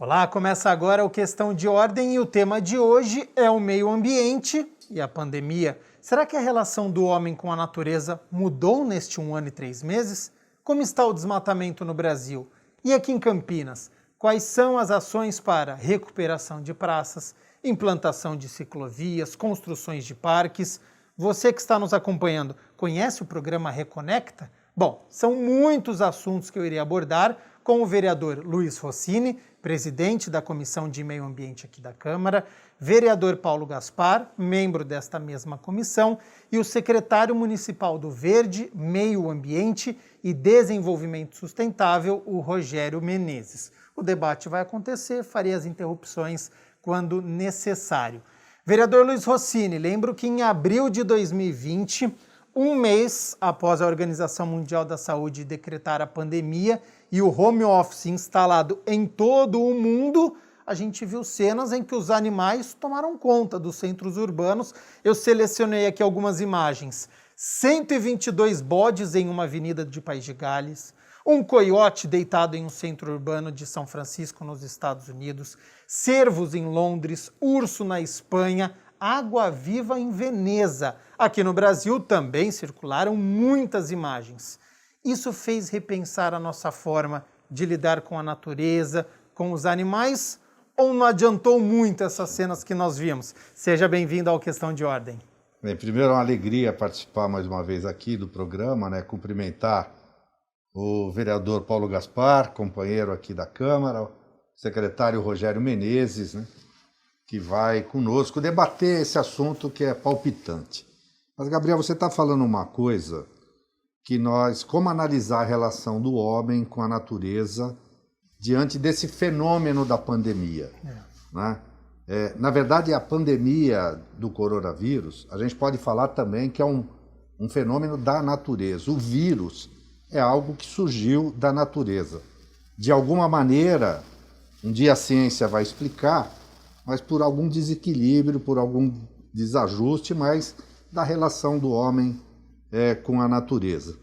Olá, começa agora o Questão de Ordem e o tema de hoje é o meio ambiente e a pandemia. Será que a relação do homem com a natureza mudou neste 1 ano e 3 meses? Como está o desmatamento no Brasil? E aqui em Campinas, quais são as ações para recuperação de praças, implantação de ciclovias, construções de parques? Você que está nos acompanhando, conhece o programa Reconecta? Bom, são muitos assuntos que eu irei abordar com o vereador Luiz Rossini, presidente da Comissão de Meio Ambiente aqui da Câmara, vereador Paulo Gaspar, membro desta mesma comissão, e o secretário municipal do Verde, Meio Ambiente e Desenvolvimento Sustentável, o Rogério Menezes. O debate vai acontecer, farei as interrupções quando necessário. Vereador Luiz Rossini, lembro que em abril de 2020, um mês após a Organização Mundial da Saúde decretar a pandemia e o home office instalado em todo o mundo, a gente viu cenas em que os animais tomaram conta dos centros urbanos. Eu selecionei aqui algumas imagens. 122 bodes em uma avenida de País de Gales, um coiote deitado em um centro urbano de São Francisco, nos Estados Unidos, cervos em Londres, urso na Espanha, água-viva em Veneza. Aqui no Brasil também circularam muitas imagens. Isso fez repensar a nossa forma de lidar com a natureza, com os animais, ou não adiantou muito essas cenas que nós vimos? Seja bem-vindo ao Questão de Ordem. Bem, primeiro é uma alegria participar mais uma vez aqui do programa, cumprimentar o vereador Paulo Gaspar, companheiro aqui da Câmara, o secretário Rogério Menezes, que vai conosco debater esse assunto que é palpitante. Mas, Gabriel, você está falando uma coisa que como analisar a relação do homem com a natureza diante desse fenômeno da pandemia. Na verdade, a pandemia do coronavírus, a gente pode falar também que é um fenômeno da natureza. O vírus é algo que surgiu da natureza. De alguma maneira, um dia a ciência vai explicar, mas por algum desequilíbrio, por algum desajuste, mas da relação do homem com a natureza.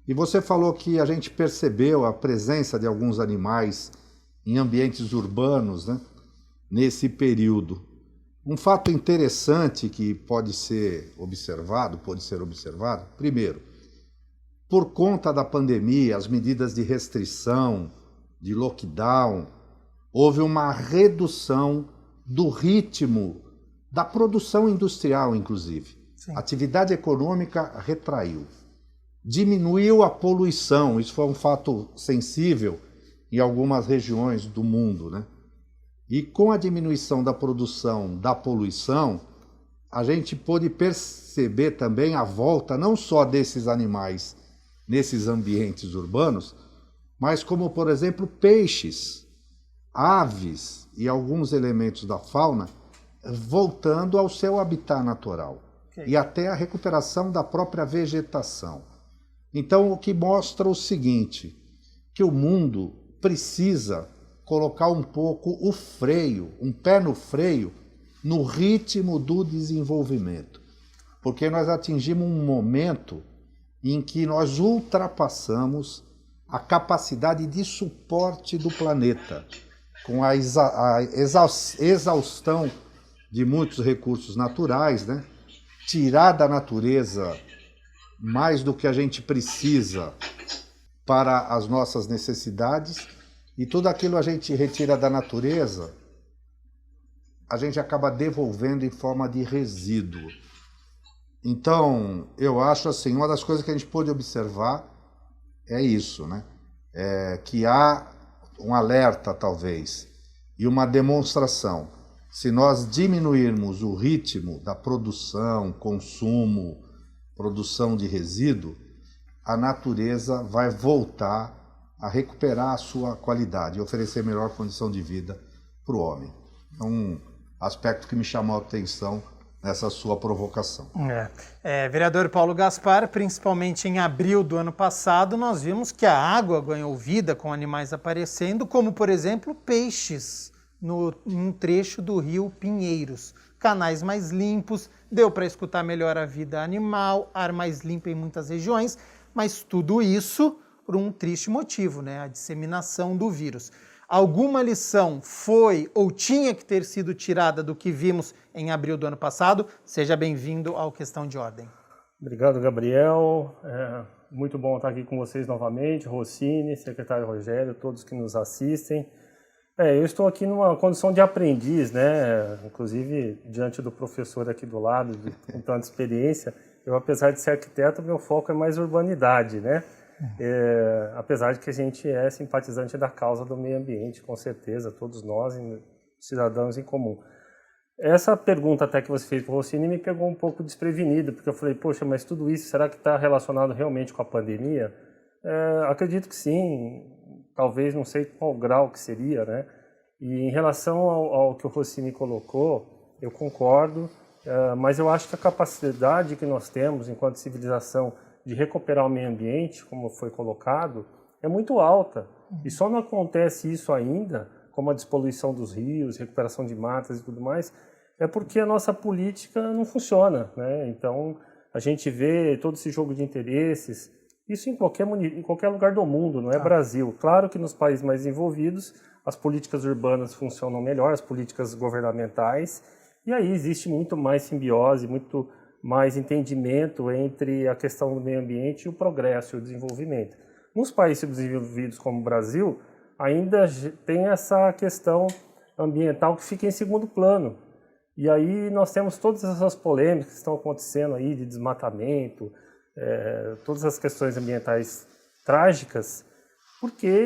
E você falou que a gente percebeu a presença de alguns animais em ambientes urbanos, nesse período. Um fato interessante que pode ser observado, primeiro, por conta da pandemia, as medidas de restrição, de lockdown, houve uma redução do ritmo da produção industrial, inclusive. Sim. A atividade econômica retraiu. Diminuiu a poluição, isso foi um fato sensível em algumas regiões do mundo, E com a diminuição da produção da poluição, a gente pôde perceber também a volta não só desses animais nesses ambientes urbanos, mas como, por exemplo, peixes, aves e alguns elementos da fauna voltando ao seu habitat natural. E até a recuperação da própria vegetação. Então, o que mostra o seguinte, que o mundo precisa colocar um pouco o freio, um pé no freio, no ritmo do desenvolvimento. Porque nós atingimos um momento em que nós ultrapassamos a capacidade de suporte do planeta, com a exaustão de muitos recursos naturais, tirar da natureza mais do que a gente precisa para as nossas necessidades, e tudo aquilo a gente retira da natureza, a gente acaba devolvendo em forma de resíduo. Então, eu acho assim, uma das coisas que a gente pode observar é isso, que há um alerta, talvez, e uma demonstração. Se nós diminuirmos o ritmo da produção, consumo, produção de resíduo, a natureza vai voltar a recuperar a sua qualidade e oferecer melhor condição de vida para o homem. É um aspecto que me chamou a atenção nessa sua provocação. Vereador Paulo Gaspar, principalmente em abril do ano passado, nós vimos que a água ganhou vida com animais aparecendo, como, por exemplo, peixes num trecho do rio Pinheiros. Canais mais limpos, deu para escutar melhor a vida animal, ar mais limpo em muitas regiões, mas tudo isso por um triste motivo, a disseminação do vírus. Alguma lição foi ou tinha que ter sido tirada do que vimos em abril do ano passado? Seja bem-vindo ao Questão de Ordem. Obrigado, Gabriel. Muito bom estar aqui com vocês novamente, Rossini, secretário Rogério, todos que nos assistem. Eu estou aqui numa condição de aprendiz, né? Inclusive diante do professor aqui do lado, com tanta experiência. Eu, apesar de ser arquiteto, meu foco é mais urbanidade, né? Apesar de que a gente é simpatizante da causa do meio ambiente, com certeza, todos nós, cidadãos em comum. Essa pergunta até que você fez para o Rossini me pegou um pouco desprevenido, porque eu falei, poxa, mas tudo isso, será que está relacionado realmente com a pandemia? Acredito que sim, talvez não sei qual grau que seria, né? E em relação ao que o Rossini colocou, eu concordo, mas eu acho que a capacidade que nós temos enquanto civilização de recuperar o meio ambiente, como foi colocado, é muito alta. E só não acontece isso ainda, como a despoluição dos rios, recuperação de matas e tudo mais, é porque a nossa política não funciona, né? Então, a gente vê todo esse jogo de interesses, isso em qualquer lugar do mundo, não é Brasil. Claro que nos países mais desenvolvidos, as políticas urbanas funcionam melhor, as políticas governamentais, e aí existe muito mais simbiose, muito mais entendimento entre a questão do meio ambiente e o progresso e o desenvolvimento. Nos países desenvolvidos como o Brasil, ainda tem essa questão ambiental que fica em segundo plano. E aí nós temos todas essas polêmicas que estão acontecendo aí de desmatamento, todas as questões ambientais trágicas, porque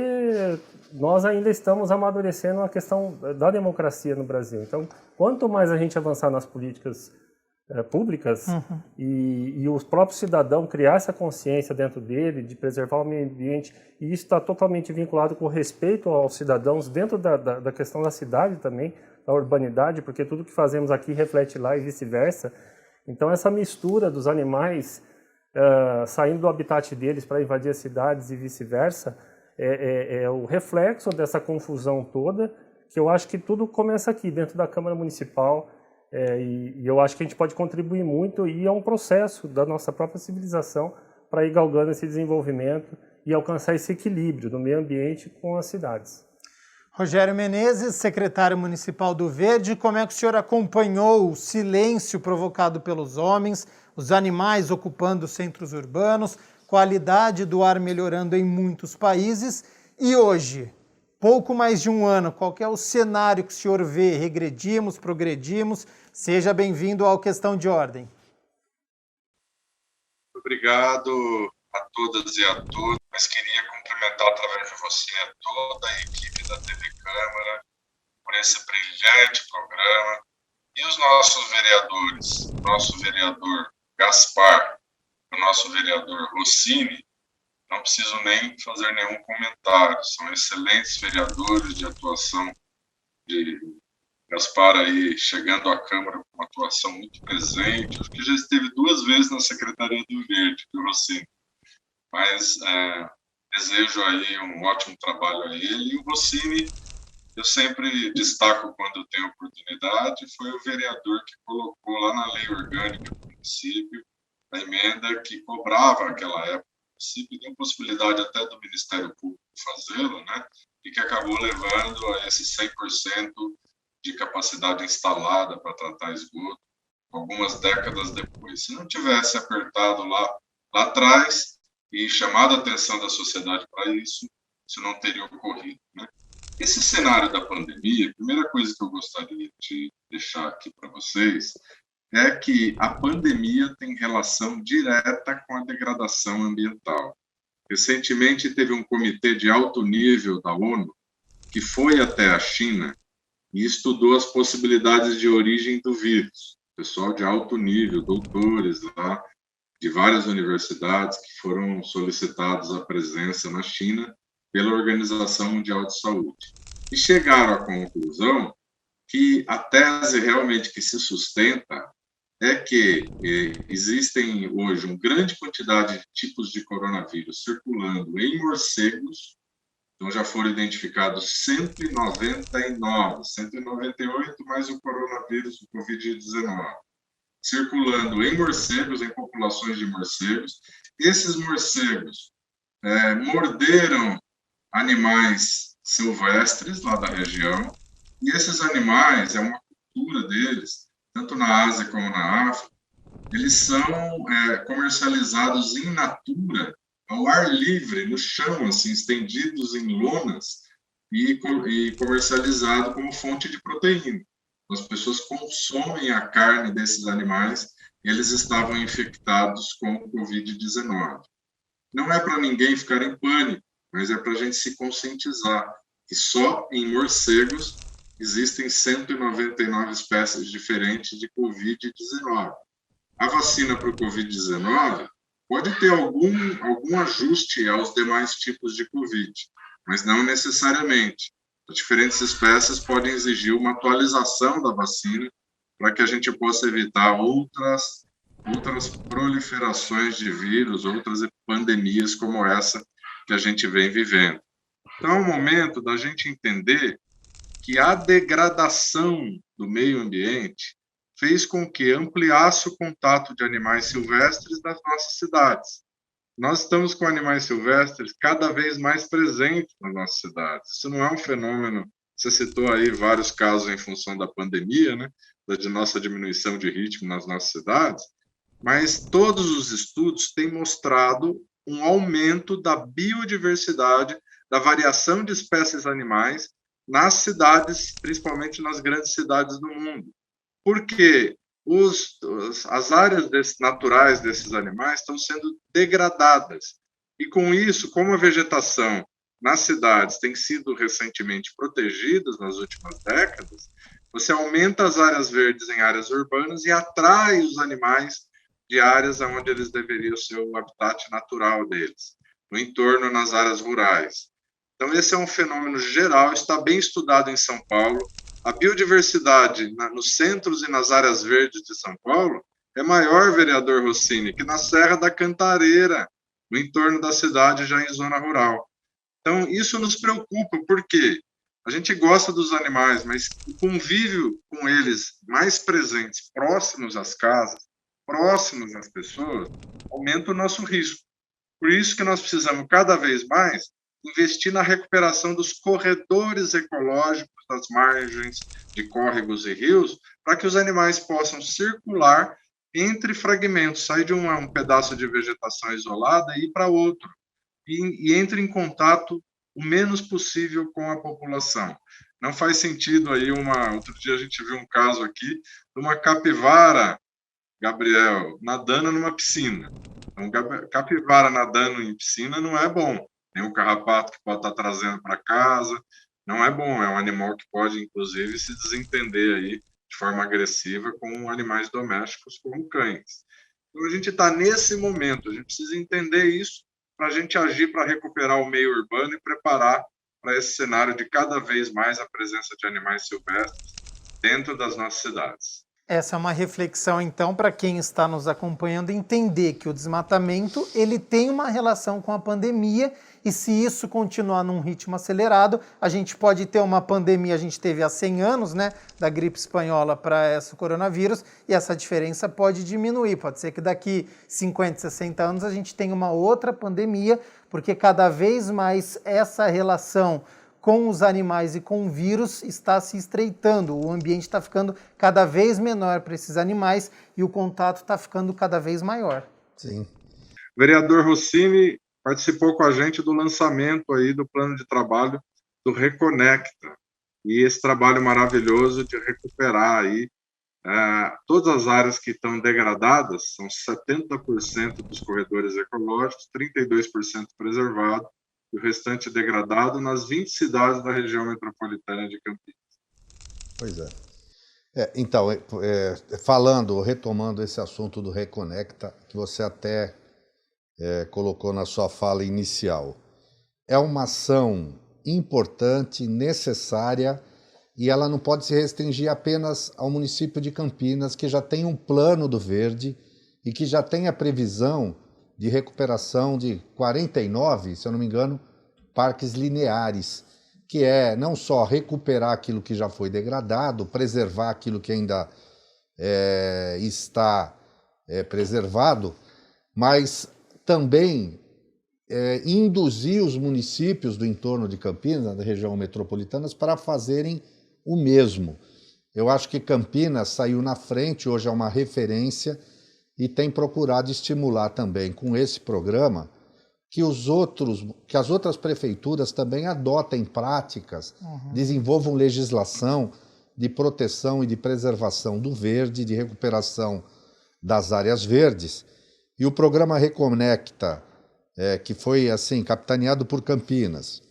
nós ainda estamos amadurecendo a questão da democracia no Brasil. Então, quanto mais a gente avançar nas políticas públicas e o próprio cidadão criar essa consciência dentro dele de preservar o meio ambiente, e isso está totalmente vinculado com o respeito aos cidadãos dentro da questão da cidade também, da urbanidade, porque tudo que fazemos aqui reflete lá e vice-versa. Então essa mistura dos animais saindo do habitat deles para invadir as cidades e vice-versa é o reflexo dessa confusão toda, que eu acho que tudo começa aqui, dentro da Câmara Municipal. E eu acho que a gente pode contribuir muito, e é um processo da nossa própria civilização para ir galgando esse desenvolvimento e alcançar esse equilíbrio do meio ambiente com as cidades. Rogério Menezes, secretário municipal do Verde, como é que o senhor acompanhou o silêncio provocado pelos homens, os animais ocupando os centros urbanos, qualidade do ar melhorando em muitos países, e hoje, pouco mais de um ano, qual que é o cenário que o senhor vê? Regredimos, progredimos? Seja bem-vindo ao Questão de Ordem. Obrigado a todas e a todos, mas queria cumprimentar através de você toda a equipe da TV Câmara por esse brilhante programa, e os nossos vereadores, nosso vereador Gaspar, o nosso vereador Rossini. Não preciso nem fazer nenhum comentário, são excelentes vereadores de atuação, de Gaspar aí chegando à Câmara com uma atuação muito presente, acho que já esteve 2 vezes na Secretaria do Verde, do Rossini, mas desejo aí um ótimo trabalho a ele. E o Rossini, eu sempre destaco quando eu tenho oportunidade, foi o vereador que colocou lá na lei orgânica do município a emenda que cobrava naquela época, e deu possibilidade até do Ministério Público fazê-lo, né? E que acabou levando a esse 100% de capacidade instalada para tratar esgoto, algumas décadas depois. Se não tivesse apertado lá atrás e chamado a atenção da sociedade para isso não teria ocorrido, né? Esse cenário da pandemia, a primeira coisa que eu gostaria de deixar aqui para vocês é que a pandemia tem relação direta com a degradação ambiental. Recentemente teve um comitê de alto nível da ONU que foi até a China e estudou as possibilidades de origem do vírus. Pessoal de alto nível, doutores lá, de várias universidades que foram solicitados a presença na China pela Organização Mundial de Saúde. E chegaram à conclusão que a tese realmente que se sustenta é que existem hoje uma grande quantidade de tipos de coronavírus circulando em morcegos. Então, já foram identificados 199, 198 mais o coronavírus, o Covid-19, circulando em morcegos, em populações de morcegos. Esses morcegos morderam animais silvestres lá da região, e esses animais, é uma cultura deles, tanto na Ásia como na África, eles são comercializados in natura, ao ar livre, no chão, assim, estendidos em lonas, e comercializado como fonte de proteína. As pessoas consomem a carne desses animais e eles estavam infectados com o Covid-19. Não é para ninguém ficar em pânico, mas é para a gente se conscientizar que só em morcegos existem 199 espécies diferentes de Covid-19. A vacina para o Covid-19 pode ter algum ajuste aos demais tipos de Covid, mas não necessariamente. As diferentes espécies podem exigir uma atualização da vacina para que a gente possa evitar outras proliferações de vírus, outras pandemias como essa que a gente vem vivendo. Então, é o momento da gente entender que a degradação do meio ambiente fez com que ampliasse o contato de animais silvestres das nossas cidades. Nós estamos com animais silvestres cada vez mais presentes nas nossas cidades. Isso não é um fenômeno, você citou aí vários casos em função da pandemia, né, da nossa diminuição de ritmo nas nossas cidades, mas todos os estudos têm mostrado um aumento da biodiversidade, da variação de espécies animais nas cidades, principalmente nas grandes cidades do mundo. Porque as áreas naturais desses animais estão sendo degradadas. E com isso, como a vegetação nas cidades tem sido recentemente protegida nas últimas décadas, você aumenta as áreas verdes em áreas urbanas e atrai os animais de áreas onde eles deveriam ser o habitat natural deles, no entorno, nas áreas rurais. Então, esse é um fenômeno geral, está bem estudado em São Paulo. A biodiversidade nos centros e nas áreas verdes de São Paulo é maior, vereador Rossini, que na Serra da Cantareira, no entorno da cidade, já em zona rural. Então, isso nos preocupa, porque a gente gosta dos animais, mas o convívio com eles mais presentes, próximos às casas, próximos às pessoas, aumenta o nosso risco. Por isso que nós precisamos, cada vez mais, investir na recuperação dos corredores ecológicos das margens de córregos e rios, para que os animais possam circular entre fragmentos, sair de um pedaço de vegetação isolada e ir para outro, e entre em contato o menos possível com a população. Não faz sentido aí outro dia a gente viu um caso aqui de uma capivara, Gabriel, nadando numa piscina. Então, capivara nadando em piscina não é bom. Tem um carrapato que pode estar trazendo para casa, não é bom, é um animal que pode, inclusive, se desentender aí de forma agressiva com animais domésticos, como cães. Então, a gente está nesse momento, a gente precisa entender isso para a gente agir para recuperar o meio urbano e preparar para esse cenário de cada vez mais a presença de animais silvestres dentro das nossas cidades. Essa é uma reflexão, então, para quem está nos acompanhando, entender que o desmatamento ele tem uma relação com a pandemia e se isso continuar num ritmo acelerado, a gente pode ter uma pandemia, a gente teve há 100 anos, né, da gripe espanhola para esse coronavírus, e essa diferença pode diminuir. Pode ser que daqui 50, 60 anos a gente tenha uma outra pandemia, porque cada vez mais essa relação com os animais e com o vírus está se estreitando. O ambiente está ficando cada vez menor para esses animais e o contato está ficando cada vez maior. Sim. O vereador Rossini participou com a gente do lançamento aí do plano de trabalho do Reconecta. E esse trabalho maravilhoso de recuperar aí todas as áreas que estão degradadas, são 70% dos corredores ecológicos, 32% preservado, e o restante degradado nas 20 cidades da região metropolitana de Campinas. Pois é. Então, retomando esse assunto do Reconecta, que você até colocou na sua fala inicial, é uma ação importante, necessária, e ela não pode se restringir apenas ao município de Campinas, que já tem um plano do verde e que já tem a previsão de recuperação de 49, se eu não me engano, parques lineares, que é não só recuperar aquilo que já foi degradado, preservar aquilo que ainda está preservado, mas também induzir os municípios do entorno de Campinas, da região metropolitana, para fazerem o mesmo. Eu acho que Campinas saiu na frente, hoje é uma referência e tem procurado estimular também com esse programa que as outras prefeituras também adotem práticas, desenvolvam legislação de proteção e de preservação do verde, de recuperação das áreas verdes. E o programa Reconecta, que foi assim capitaneado por Campinas,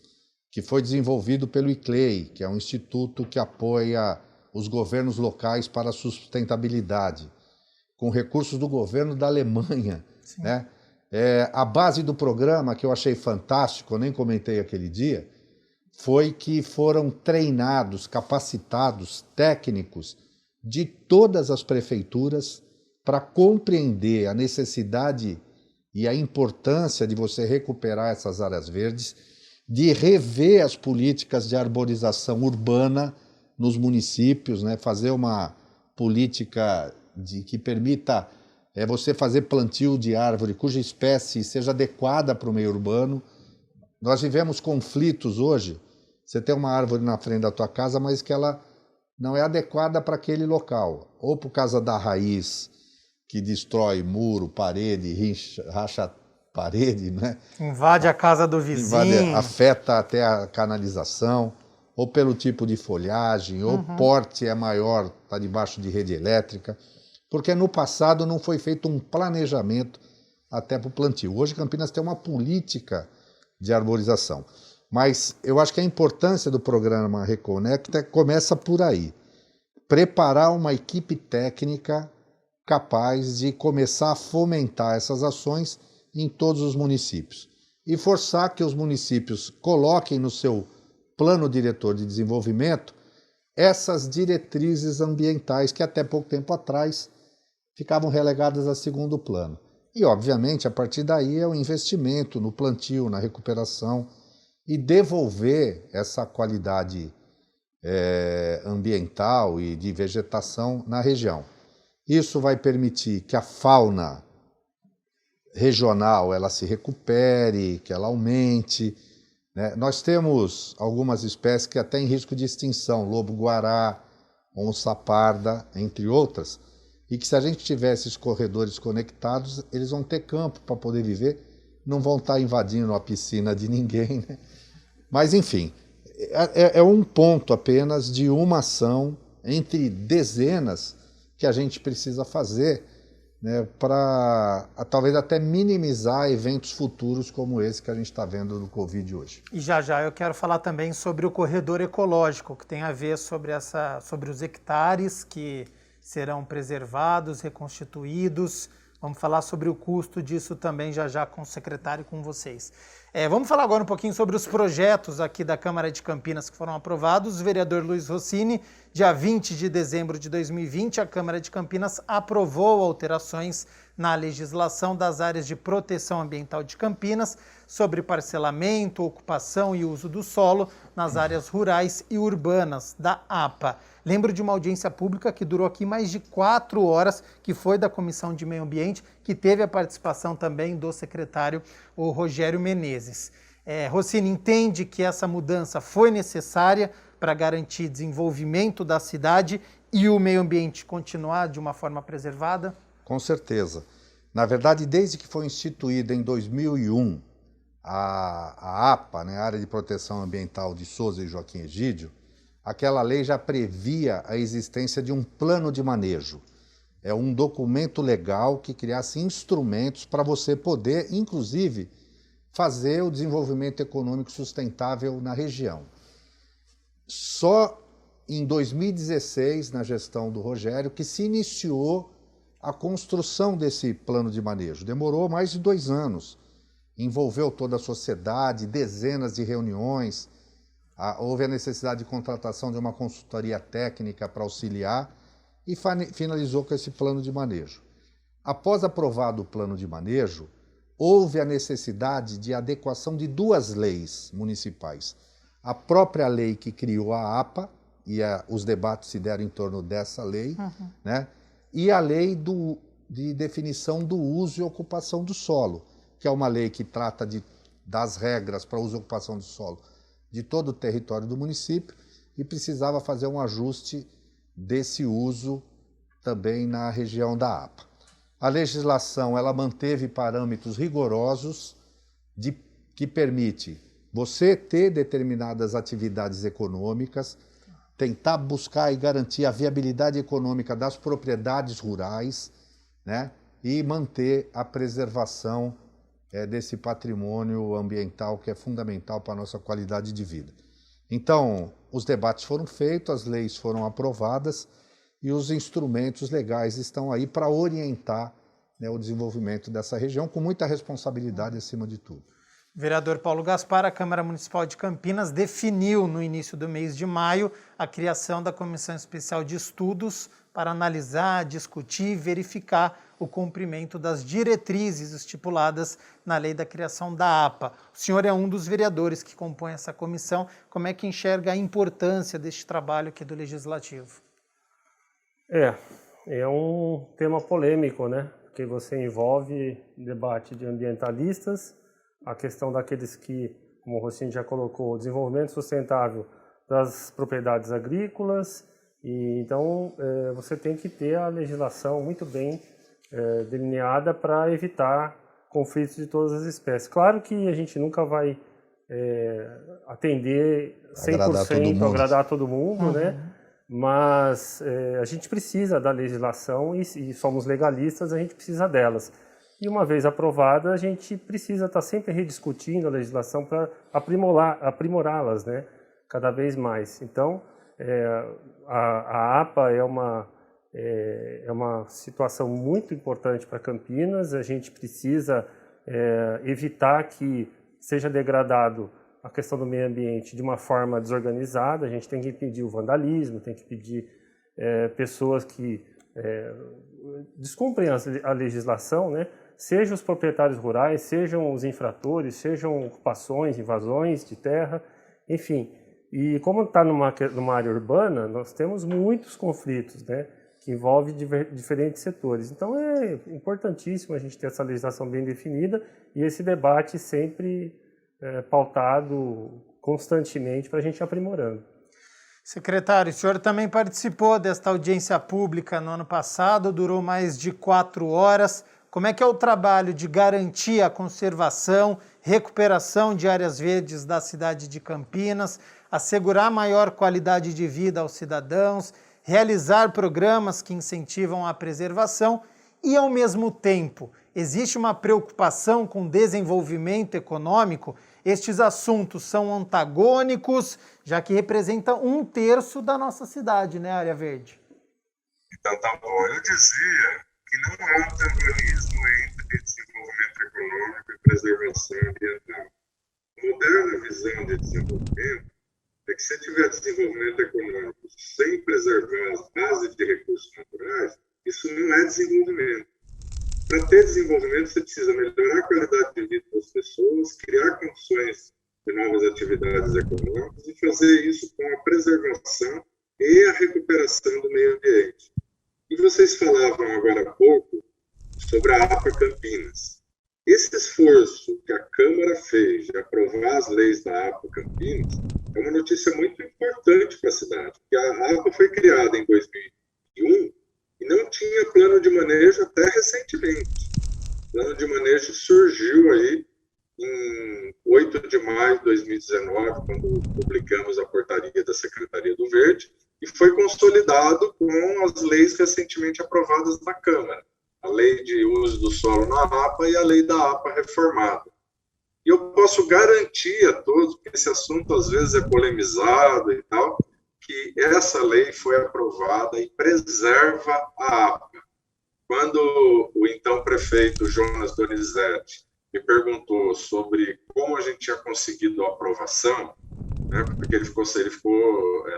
que foi desenvolvido pelo ICLEI, que é um instituto que apoia os governos locais para a sustentabilidade, com recursos do governo da Alemanha, né? A base do programa, que eu achei fantástico, eu nem comentei aquele dia, foi que foram treinados, capacitados técnicos de todas as prefeituras para compreender a necessidade e a importância de você recuperar essas áreas verdes, de rever as políticas de arborização urbana nos municípios, né? Fazer uma política que permita você fazer plantio de árvore cuja espécie seja adequada para o meio urbano. Nós vivemos conflitos hoje. Você tem uma árvore na frente da tua casa, mas que ela não é adequada para aquele local. Ou por causa da raiz, que destrói muro, parede, racha parede, né? Invade a casa do vizinho. Afeta até a canalização. Ou pelo tipo de folhagem, ou porte é maior, está debaixo de rede elétrica. Porque no passado não foi feito um planejamento até para o plantio. Hoje Campinas tem uma política de arborização. Mas eu acho que a importância do programa Reconecta começa por aí. Preparar uma equipe técnica capaz de começar a fomentar essas ações em todos os municípios. E forçar que os municípios coloquem no seu plano diretor de desenvolvimento essas diretrizes ambientais que até pouco tempo atrás ficavam relegadas a segundo plano. E, obviamente, a partir daí é o investimento no plantio, na recuperação e devolver essa qualidade ambiental e de vegetação na região. Isso vai permitir que a fauna regional ela se recupere, que ela aumente, né? Nós temos algumas espécies que até em risco de extinção, lobo-guará, onça-parda, entre outras, e que se a gente tiver esses corredores conectados, eles vão ter campo para poder viver, não vão estar invadindo a piscina de ninguém, né? Mas, enfim, é um ponto apenas de uma ação entre dezenas que a gente precisa fazer, né, para talvez até minimizar eventos futuros como esse que a gente está vendo no Covid hoje. E já eu quero falar também sobre o corredor ecológico, que tem a ver sobre os hectares que serão preservados, reconstituídos. Vamos falar sobre o custo disso também já com o secretário e com vocês. Vamos falar agora um pouquinho sobre os projetos aqui da Câmara de Campinas que foram aprovados. O vereador Luiz Rossini, dia 20 de dezembro de 2020, a Câmara de Campinas aprovou alterações na legislação das áreas de proteção ambiental de Campinas sobre parcelamento, ocupação e uso do solo nas áreas rurais e urbanas da APA. Lembro de uma audiência pública que durou aqui mais de 4 horas, que foi da Comissão de Meio Ambiente, que teve a participação também do secretário, o Rogério Menezes. Rossini, entende que essa mudança foi necessária para garantir desenvolvimento da cidade e o meio ambiente continuar de uma forma preservada? Com certeza. Na verdade, desde que foi instituída em 2001 a APA, né, a Área de Proteção Ambiental de Souza e Joaquim Egídio, aquela lei já previa a existência de um plano de manejo. É um documento legal que criasse instrumentos para você poder, inclusive, fazer o desenvolvimento econômico sustentável na região. Só em 2016, na gestão do Rogério, que se iniciou a construção desse plano de manejo. Demorou mais de 2 anos. Envolveu toda a sociedade, dezenas de reuniões. Houve a necessidade de contratação de uma consultoria técnica para auxiliar e finalizou com esse plano de manejo. Após aprovado o plano de manejo, houve a necessidade de adequação de 2 leis municipais. A própria lei que criou a APA, e os debates se deram em torno dessa lei, né? E a lei de definição do uso e ocupação do solo, que é uma lei que trata de das regras para uso e ocupação do solo de todo o território do município e precisava fazer um ajuste desse uso também na região da APA. A legislação ela manteve parâmetros rigorosos que permite você ter determinadas atividades econômicas, tentar buscar e garantir a viabilidade econômica das propriedades rurais, né? E manter a preservação desse patrimônio ambiental que é fundamental para a nossa qualidade de vida. Então, os debates foram feitos, as leis foram aprovadas e os instrumentos legais estão aí para orientar, né, o desenvolvimento dessa região com muita responsabilidade acima de tudo. Vereador Paulo Gaspar, a Câmara Municipal de Campinas definiu no início do mês de maio a criação da Comissão Especial de Estudos para analisar, discutir e verificar o cumprimento das diretrizes estipuladas na lei da criação da APA. O senhor é um dos vereadores que compõe essa comissão. Como é que enxerga a importância deste trabalho aqui do Legislativo? É um tema polêmico, né? Porque você envolve debate de ambientalistas, a questão daqueles que, como o Rossini já colocou, o desenvolvimento sustentável das propriedades agrícolas, e então você tem que ter a legislação muito bem delineada para evitar conflitos de todas as espécies. Claro que a gente nunca vai atender 100%, agradar todo mundo, né? Mas a gente precisa da legislação e somos legalistas, a gente precisa delas. E uma vez aprovada, a gente precisa estar sempre rediscutindo a legislação para aprimorá-las, né? Cada vez mais. Então, a APA é uma situação muito importante para Campinas. A gente precisa evitar que seja degradado a questão do meio ambiente de uma forma desorganizada. A gente tem que impedir o vandalismo, tem que impedir pessoas que descumprem a legislação, né? Sejam os proprietários rurais, sejam os infratores, sejam ocupações, invasões de terra, enfim. E como está numa área urbana, nós temos muitos conflitos, né, que envolvem diferentes setores. Então é importantíssimo a gente ter essa legislação bem definida e esse debate sempre pautado constantemente para a gente ir aprimorando. Secretário, o senhor também participou desta audiência pública no ano passado, durou mais de 4 horas. Como é que é o trabalho de garantir a conservação, recuperação de áreas verdes da cidade de Campinas, assegurar maior qualidade de vida aos cidadãos, realizar programas que incentivam a preservação e, ao mesmo tempo, existe uma preocupação com o desenvolvimento econômico? Estes assuntos são antagônicos, já que representam 1/3 da nossa cidade, né, área verde? Então, tá bom. Eu dizia que não há antagonismo entre desenvolvimento econômico e preservação ambiental. A moderna visão de desenvolvimento é que se tiver desenvolvimento econômico sem preservar as bases de recursos naturais, isso não é desenvolvimento. Para ter desenvolvimento, você precisa melhorar a qualidade de vida das pessoas, criar condições de novas atividades econômicas e fazer isso com a preservação e a recuperação do meio ambiente. E vocês falavam agora há pouco sobre a APA Campinas. Esse esforço que a Câmara fez de aprovar as leis da APA Campinas é uma notícia muito importante para a cidade, porque a APA foi criada em 2001 e não tinha plano de manejo até recentemente. O plano de manejo surgiu aí em 8 de maio de 2019, quando publicamos a portaria da Secretaria do Verde, e foi consolidado com as leis recentemente aprovadas na Câmara, a Lei de Uso do Solo na APA e a Lei da APA reformada. E eu posso garantir a todos, porque esse assunto às vezes é polemizado e tal, que essa lei foi aprovada e preserva a APA. Quando o então prefeito Jonas Donizete me perguntou sobre como a gente tinha conseguido a aprovação, né, porque ele ficou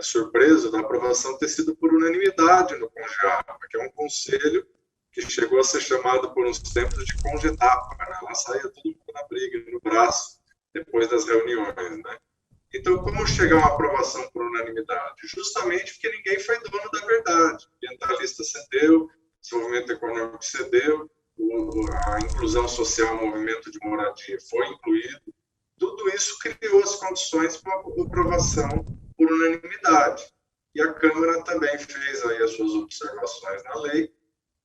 surpreso da aprovação ter sido por unanimidade no CONGEAPA, que é um conselho que chegou a ser chamado por uns tempos de CONGETAPA, né? Lá saía todo mundo na briga, no braço, depois das reuniões, né? Então, como chegar a uma aprovação por unanimidade? Justamente porque ninguém foi dono da verdade. O ambientalista cedeu, o desenvolvimento econômico cedeu, a inclusão social, o movimento de moradia foi incluído, isso criou as condições para uma aprovação por unanimidade. E a Câmara também fez aí as suas observações na lei,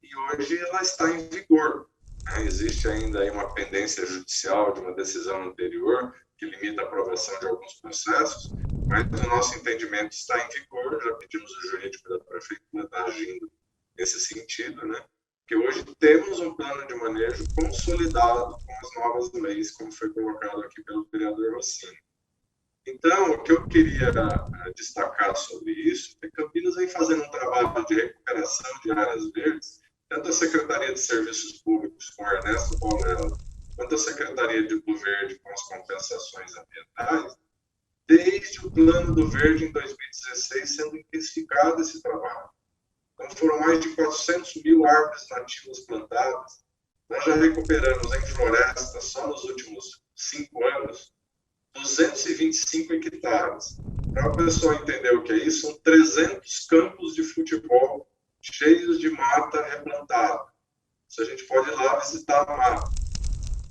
e hoje ela está em vigor. Existe ainda aí uma pendência judicial de uma decisão anterior que limita a aprovação de alguns processos, mas o nosso entendimento está em vigor, já pedimos o jurídico da Prefeitura está agindo nesse sentido, né? Que hoje temos um plano de manejo consolidado com as novas leis, como foi colocado aqui pelo vereador Rossini. Então, o que eu queria destacar sobre isso é que Campinas vem fazendo um trabalho de recuperação de áreas verdes, tanto a Secretaria de Serviços Públicos, com Ernesto Paulella, quanto a Secretaria de Rio Verde, com as compensações ambientais, desde o Plano do Verde, em 2016, sendo intensificado esse trabalho. Então, foram mais de 400 mil árvores nativas plantadas. Nós já recuperamos em floresta, só nos últimos 5 anos, 225 hectares. Para o pessoal entender o que é isso, são 300 campos de futebol cheios de mata replantada. A gente pode ir lá visitar a mata.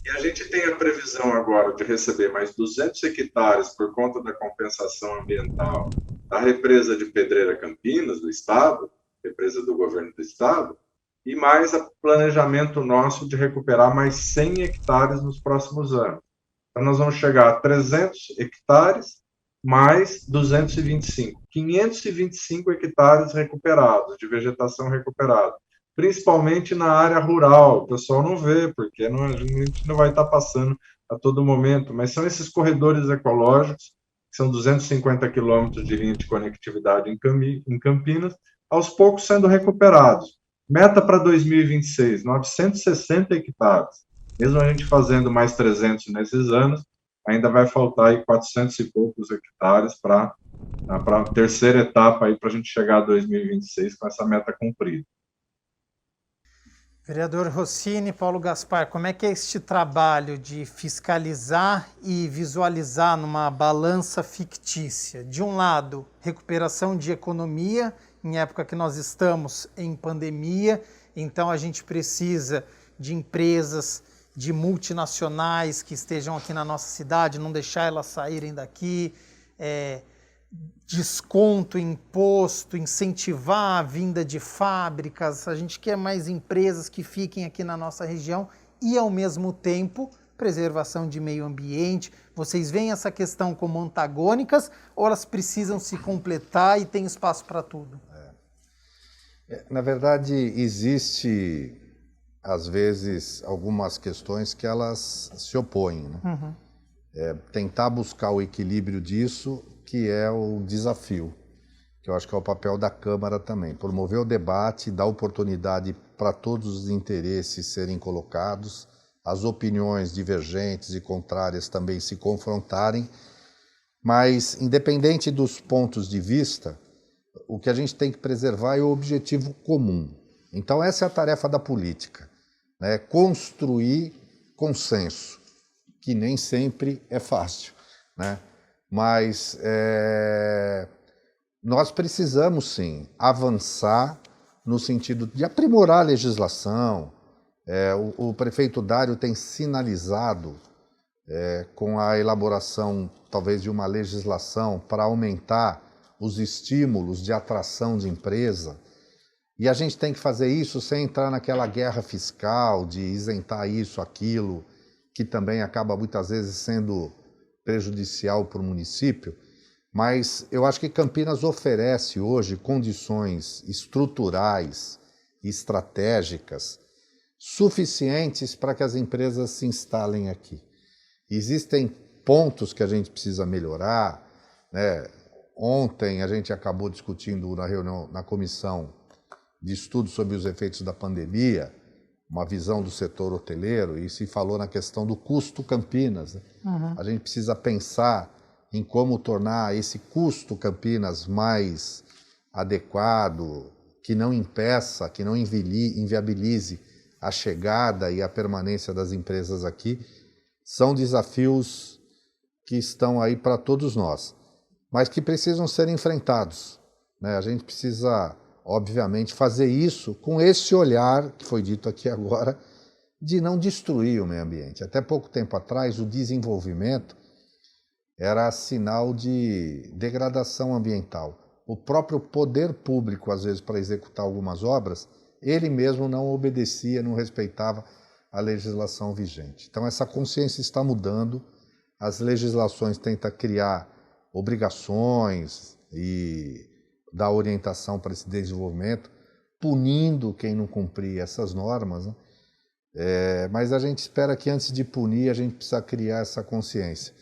E a gente tem a previsão agora de receber mais 200 hectares por conta da compensação ambiental da represa de Pedreira Campinas, do Estado, represa do governo do Estado, e mais o planejamento nosso de recuperar mais 100 hectares nos próximos anos. Então, nós vamos chegar a 300 hectares mais 225. 525 hectares recuperados, de vegetação recuperada. Principalmente na área rural. O pessoal não vê, porque a gente não vai estar passando a todo momento, mas são esses corredores ecológicos, que são 250 quilômetros de linha de conectividade em Campinas, aos poucos sendo recuperados. Meta para 2026, 960 hectares. Mesmo a gente fazendo mais 300 nesses anos, ainda vai faltar aí 400 e poucos hectares para a terceira etapa aí para a gente chegar a 2026 com essa meta cumprida. Vereador Rossini, Paulo Gaspar, como é que é este trabalho de fiscalizar e visualizar numa balança fictícia? De um lado, recuperação de economia, em época que nós estamos em pandemia, então a gente precisa de empresas, de multinacionais que estejam aqui na nossa cidade, não deixar elas saírem daqui, desconto, imposto, incentivar a vinda de fábricas, a gente quer mais empresas que fiquem aqui na nossa região e, ao mesmo tempo, preservação de meio ambiente. Vocês veem essa questão como antagônicas ou elas precisam se completar e tem espaço para tudo? Na verdade, existe, às vezes, algumas questões que elas se opõem, né? Uhum. Tentar buscar o equilíbrio disso, que é o desafio, que eu acho que é o papel da Câmara também, promover o debate, dar oportunidade para todos os interesses serem colocados, as opiniões divergentes e contrárias também se confrontarem, mas, independente dos pontos de vista, o que a gente tem que preservar é o objetivo comum. Então, essa é a tarefa da política, né? Construir consenso, que nem sempre é fácil, né? Mas nós precisamos, sim, avançar no sentido de aprimorar a legislação. O prefeito Dário tem sinalizado com a elaboração, talvez, de uma legislação para aumentar os estímulos de atração de empresa. E a gente tem que fazer isso sem entrar naquela guerra fiscal de isentar isso, aquilo, que também acaba muitas vezes sendo prejudicial para o município, mas eu acho que Campinas oferece hoje condições estruturais e estratégicas suficientes para que as empresas se instalem aqui. Existem pontos que a gente precisa melhorar, né? Ontem a gente acabou discutindo na reunião, na comissão de estudo sobre os efeitos da pandemia, uma visão do setor hoteleiro, e se falou na questão do custo Campinas, né? Uhum. A gente precisa pensar em como tornar esse custo Campinas mais adequado, que não impeça, que não inviabilize a chegada e a permanência das empresas aqui. São desafios que estão aí para todos nós, mas que precisam ser enfrentados, né? A gente precisa, obviamente, fazer isso com esse olhar, que foi dito aqui agora, de não destruir o meio ambiente. Até pouco tempo atrás, o desenvolvimento era sinal de degradação ambiental. O próprio poder público, às vezes, para executar algumas obras, ele mesmo não obedecia, não respeitava a legislação vigente. Então essa consciência está mudando, as legislações tentam criar obrigações e dar orientação para esse desenvolvimento, punindo quem não cumprir essas normas, né? Mas a gente espera que antes de punir, a gente precisa criar essa consciência.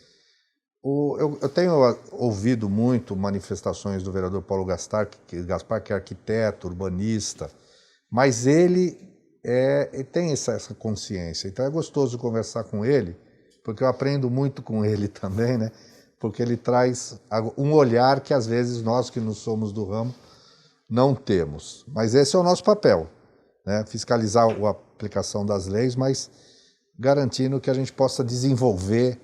Eu tenho ouvido muito manifestações do vereador Paulo Gaspar, que é arquiteto, urbanista, mas ele tem essa consciência. Então é gostoso conversar com ele, porque eu aprendo muito com ele também, né? Porque ele traz um olhar que às vezes nós que não somos do ramo não temos. Mas esse é o nosso papel, né? Fiscalizar a aplicação das leis, mas garantindo que a gente possa desenvolver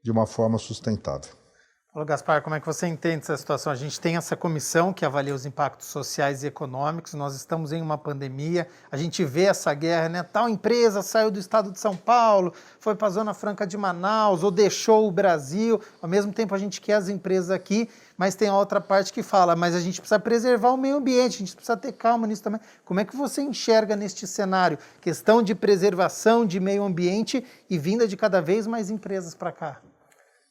de uma forma sustentável. Paulo Gaspar, como é que você entende essa situação? A gente tem essa comissão que avalia os impactos sociais e econômicos, nós estamos em uma pandemia, a gente vê essa guerra, né? Tal empresa saiu do estado de São Paulo, foi para a Zona Franca de Manaus, ou deixou o Brasil, ao mesmo tempo a gente quer as empresas aqui, mas tem a outra parte que fala, mas a gente precisa preservar o meio ambiente, a gente precisa ter calma nisso também. Como é que você enxerga neste cenário? Questão de preservação de meio ambiente e vinda de cada vez mais empresas para cá.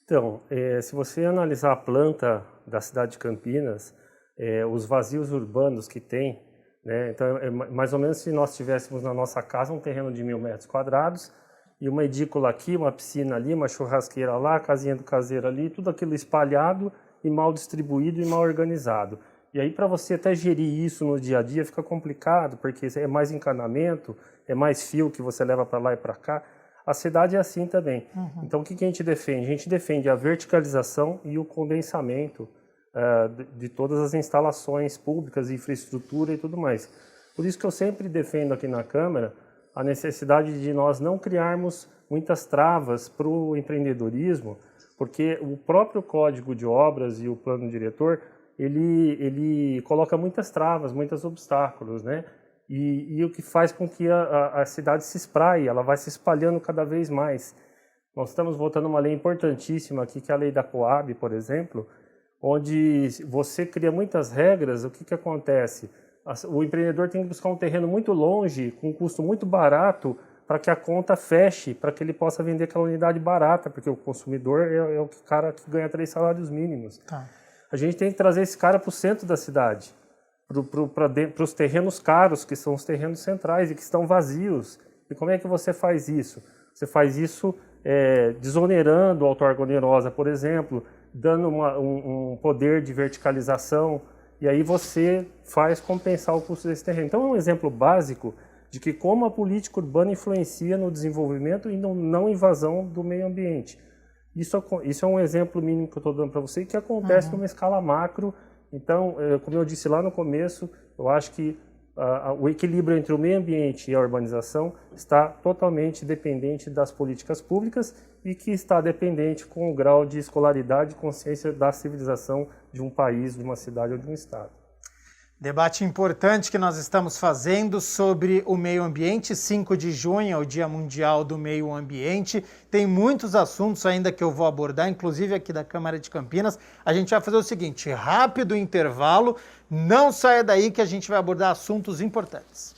Então, se você analisar a planta da cidade de Campinas, os vazios urbanos que tem, né, então é mais ou menos se nós tivéssemos na nossa casa um terreno de 1.000 metros quadrados e uma edícula aqui, uma piscina ali, uma churrasqueira lá, a casinha do caseiro ali, tudo aquilo espalhado e mal distribuído e mal organizado. E aí para você até gerir isso no dia a dia fica complicado, porque é mais encanamento, é mais fio que você leva para lá e para cá. A cidade é assim também. Uhum. Então, o que a gente defende? A gente defende a verticalização e o condensamento de todas as instalações públicas, infraestrutura e tudo mais. Por isso que eu sempre defendo aqui na Câmara a necessidade de nós não criarmos muitas travas para o empreendedorismo, porque o próprio Código de Obras e o Plano Diretor, ele coloca muitas travas, muitos obstáculos, né? E o que faz com que a cidade se espraie, ela vai se espalhando cada vez mais. Nós estamos votando uma lei importantíssima aqui, que é a lei da Coab, por exemplo, onde você cria muitas regras, o que acontece? O empreendedor tem que buscar um terreno muito longe, com um custo muito barato, para que a conta feche, para que ele possa vender aquela unidade barata, porque o consumidor é o cara que ganha 3 salários mínimos. Tá. A gente tem que trazer esse cara para o centro da cidade, para os terrenos caros, que são os terrenos centrais e que estão vazios. E como é que você faz isso? Você faz isso desonerando a outorga onerosa, por exemplo, dando um poder de verticalização, e aí você faz compensar o custo desse terreno. Então é um exemplo básico de que como a política urbana influencia no desenvolvimento e no não invasão do meio ambiente. Isso é um exemplo mínimo que eu estou dando para você, que acontece numa escala macro. Então, como eu disse lá no começo, eu acho que o equilíbrio entre o meio ambiente e a urbanização está totalmente dependente das políticas públicas e que está dependente com o grau de escolaridade e consciência da civilização de um país, de uma cidade ou de um estado. Debate importante que nós estamos fazendo sobre o meio ambiente. 5 de junho é o Dia Mundial do Meio Ambiente. Tem muitos assuntos ainda que eu vou abordar, inclusive aqui da Câmara de Campinas. A gente vai fazer o seguinte, rápido intervalo, não saia daí que a gente vai abordar assuntos importantes.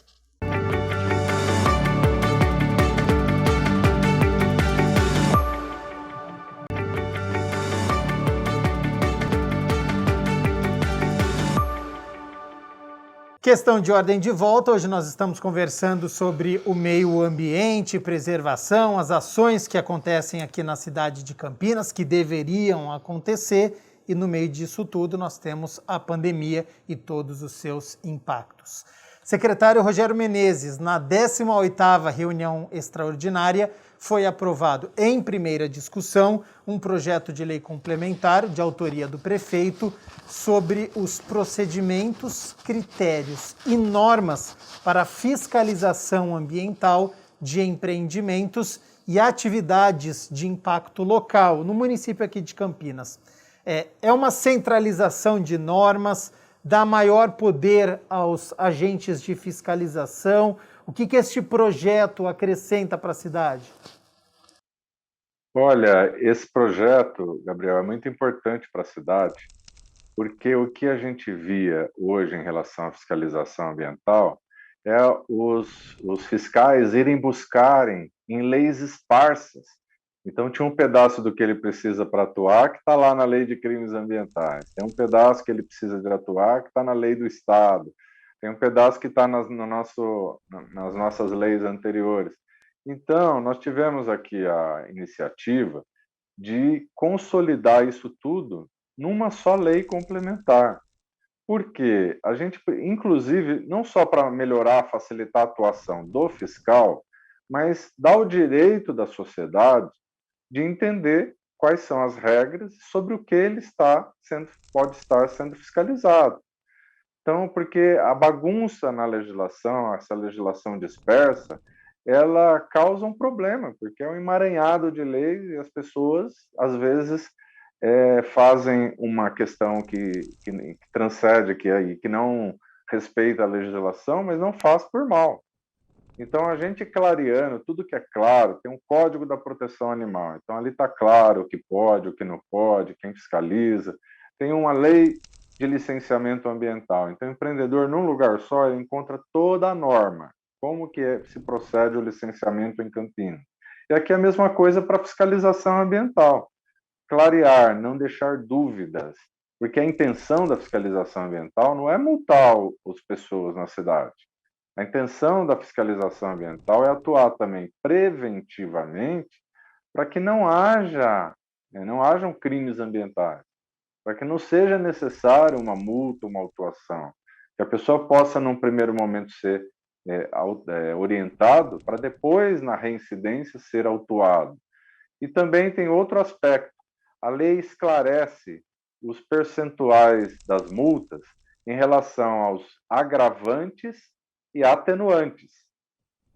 Questão de ordem de volta, hoje nós estamos conversando sobre o meio ambiente, preservação, as ações que acontecem aqui na cidade de Campinas, que deveriam acontecer, e no meio disso tudo nós temos a pandemia e todos os seus impactos. Secretário Rogério Menezes, na 18ª reunião extraordinária, foi aprovado em primeira discussão um projeto de lei complementar de autoria do prefeito sobre os procedimentos, critérios e normas para fiscalização ambiental de empreendimentos e atividades de impacto local no município aqui de Campinas. É uma centralização de normas, dá maior poder aos agentes de fiscalização. O que este projeto acrescenta para a cidade? Olha, esse projeto, Gabriel, é muito importante para a cidade, porque o que a gente via hoje em relação à fiscalização ambiental é os fiscais irem buscarem em leis esparsas. Então, tinha um pedaço do que ele precisa para atuar que está lá na lei de crimes ambientais, tem um pedaço que ele precisa de atuar que está na lei do Estado, tem um pedaço que está nas nossas leis anteriores. Então, nós tivemos aqui a iniciativa de consolidar isso tudo numa só lei complementar. Porque a gente, inclusive, não só para melhorar, facilitar a atuação do fiscal, mas dar o direito da sociedade de entender quais são as regras sobre o que ele pode estar sendo fiscalizado. Então, porque a bagunça na legislação, essa legislação dispersa, ela causa um problema, porque é um emaranhado de leis e as pessoas, às vezes, fazem uma questão que transcende, que não respeita a legislação, mas não faz por mal. Então, a gente clareando tudo que é claro, tem um Código da Proteção Animal, então ali está claro o que pode, o que não pode, quem fiscaliza, tem uma lei de licenciamento ambiental, então o empreendedor, num lugar só, ele encontra toda a norma, como que se procede o licenciamento em Campinas. E aqui é a mesma coisa para fiscalização ambiental, clarear, não deixar dúvidas, porque a intenção da fiscalização ambiental não é multar as pessoas na cidade. A intenção da fiscalização ambiental é atuar também preventivamente para que não hajam crimes ambientais, para que não seja necessário uma multa, uma autuação, que a pessoa possa, num primeiro momento, ser orientado para depois, na reincidência, ser autuado. E também tem outro aspecto. A lei esclarece os percentuais das multas em relação aos agravantes e atenuantes.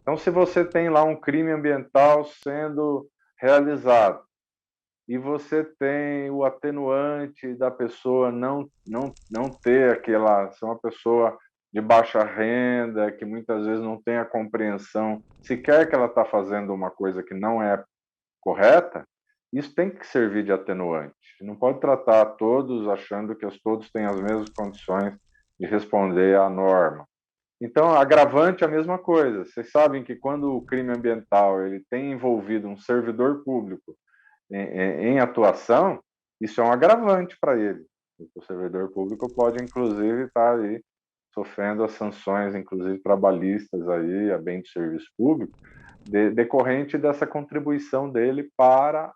Então, se você tem lá um crime ambiental sendo realizado e você tem o atenuante da pessoa não ter aquela, ser uma pessoa de baixa renda, que muitas vezes não tem a compreensão sequer que ela está fazendo uma coisa que não é correta, isso tem que servir de atenuante. Não pode tratar todos achando que todos têm as mesmas condições de responder à norma. Então, agravante é a mesma coisa. Vocês sabem que quando o crime ambiental ele tem envolvido um servidor público em atuação, isso é um agravante para ele. O servidor público pode, inclusive, estar aí sofrendo as sanções, inclusive trabalhistas, aí, a bem do serviço público, decorrente dessa contribuição dele para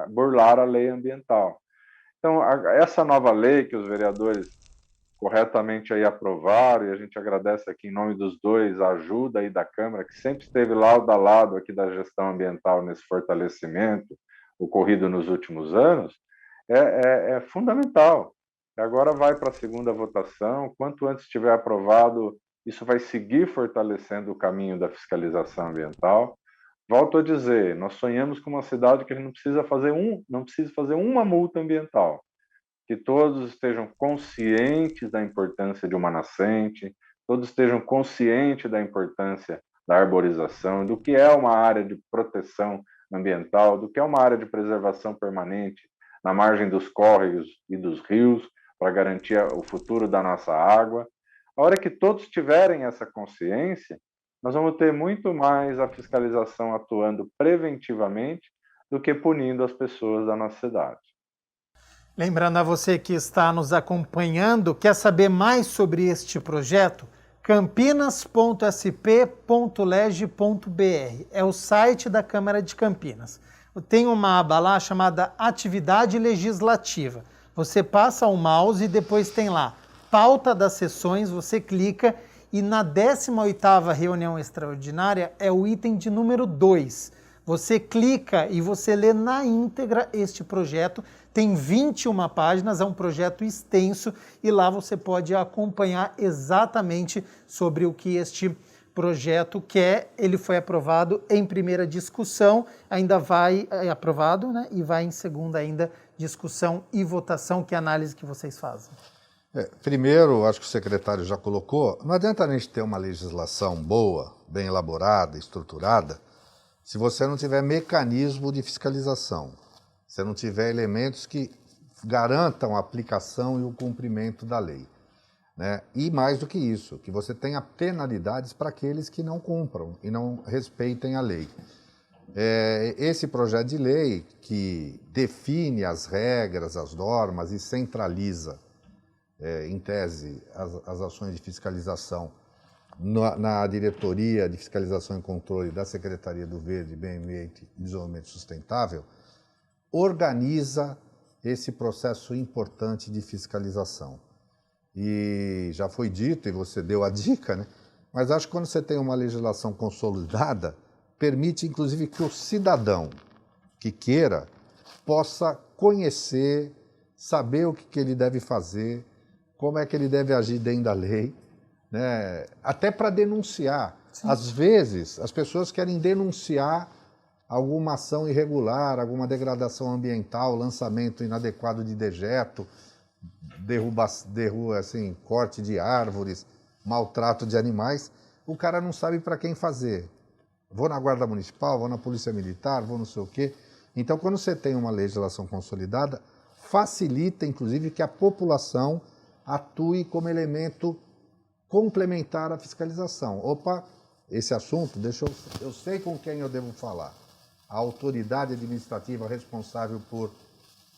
burlar a lei ambiental. Então, essa nova lei que os vereadores corretamente aí aprovaram, e a gente agradece aqui em nome dos dois a ajuda aí da Câmara, que sempre esteve lado a lado aqui da gestão ambiental nesse fortalecimento ocorrido nos últimos anos, é fundamental. Agora vai para a segunda votação, quanto antes estiver aprovado, isso vai seguir fortalecendo o caminho da fiscalização ambiental. Volto a dizer, nós sonhamos com uma cidade que a gente não precisa fazer uma multa ambiental, que todos estejam conscientes da importância de uma nascente, todos estejam conscientes da importância da arborização, do que é uma área de proteção ambiental, do que é uma área de preservação permanente na margem dos córregos e dos rios, para garantir o futuro da nossa água. A hora que todos tiverem essa consciência, nós vamos ter muito mais a fiscalização atuando preventivamente do que punindo as pessoas da nossa cidade. Lembrando a você que está nos acompanhando, quer saber mais sobre este projeto? campinas.sp.leg.br é o site da Câmara de Campinas. Tem uma aba lá chamada Atividade Legislativa. Você passa o mouse e depois tem lá pauta das sessões, você clica e na 18ª reunião extraordinária é o item de número 2. Você clica e você lê na íntegra este projeto. Tem 21 páginas, é um projeto extenso e lá você pode acompanhar exatamente sobre o que este projeto quer. Ele foi aprovado em primeira discussão, ainda vai aprovado, né? E vai em segunda ainda discussão e votação. Que análise que vocês fazem? Primeiro, acho que o secretário já colocou, não adianta a gente ter uma legislação boa, bem elaborada, estruturada, se você não tiver mecanismo de fiscalização, se não tiver elementos que garantam a aplicação e o cumprimento da lei, né? E mais do que isso, que você tenha penalidades para aqueles que não cumpram e não respeitem a lei. Esse projeto de lei que define as regras, as normas e centraliza, em tese, as ações de fiscalização na Diretoria de Fiscalização e Controle da Secretaria do Verde, Meio Ambiente e Desenvolvimento Sustentável, organiza esse processo importante de fiscalização. E já foi dito, e você deu a dica, né? Mas acho que quando você tem uma legislação consolidada, permite inclusive que o cidadão que queira possa conhecer, saber o que ele deve fazer, como é que ele deve agir dentro da lei, né? Até para denunciar. Sim. Às vezes, as pessoas querem denunciar alguma ação irregular, alguma degradação ambiental, lançamento inadequado de dejeto, assim, corte de árvores, maltrato de animais. O cara não sabe para quem fazer. Vou na Guarda Municipal, vou na Polícia Militar, vou não sei o quê. Então, quando você tem uma legislação consolidada, facilita, inclusive, que a população atue como elemento complementar à fiscalização. Opa, esse assunto, eu sei com quem eu devo falar. A autoridade administrativa responsável por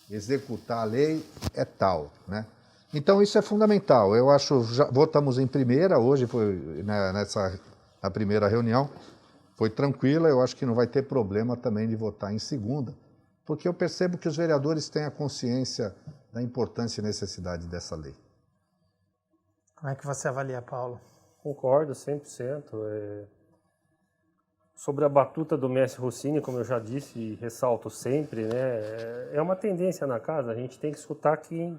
executar a lei é tal, né? Então isso é fundamental. Eu acho, já votamos em primeira, hoje foi, né, a primeira reunião, foi tranquila, eu acho que não vai ter problema também de votar em segunda, porque eu percebo que os vereadores têm a consciência da importância e necessidade dessa lei. Como é que você avalia, Paulo? Concordo 100%. Sobre a batuta do mestre Rossini, como eu já disse e ressalto sempre, né, é uma tendência na casa, a gente tem que escutar quem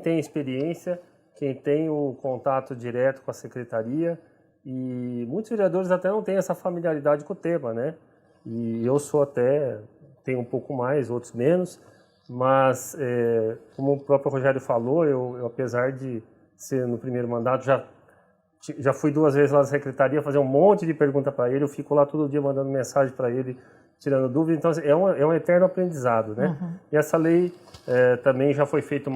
tem experiência, quem tem o contato direto com a secretaria, e muitos vereadores até não têm essa familiaridade com o tema, né? E eu tenho um pouco mais, outros menos, mas como o próprio Rogério falou, eu apesar de ser no primeiro mandato, já fui 2 vezes lá na secretaria fazer um monte de pergunta para ele, eu fico lá todo dia mandando mensagem para ele, tirando dúvidas, então é um eterno aprendizado, né? Uhum. E essa lei também já foi feita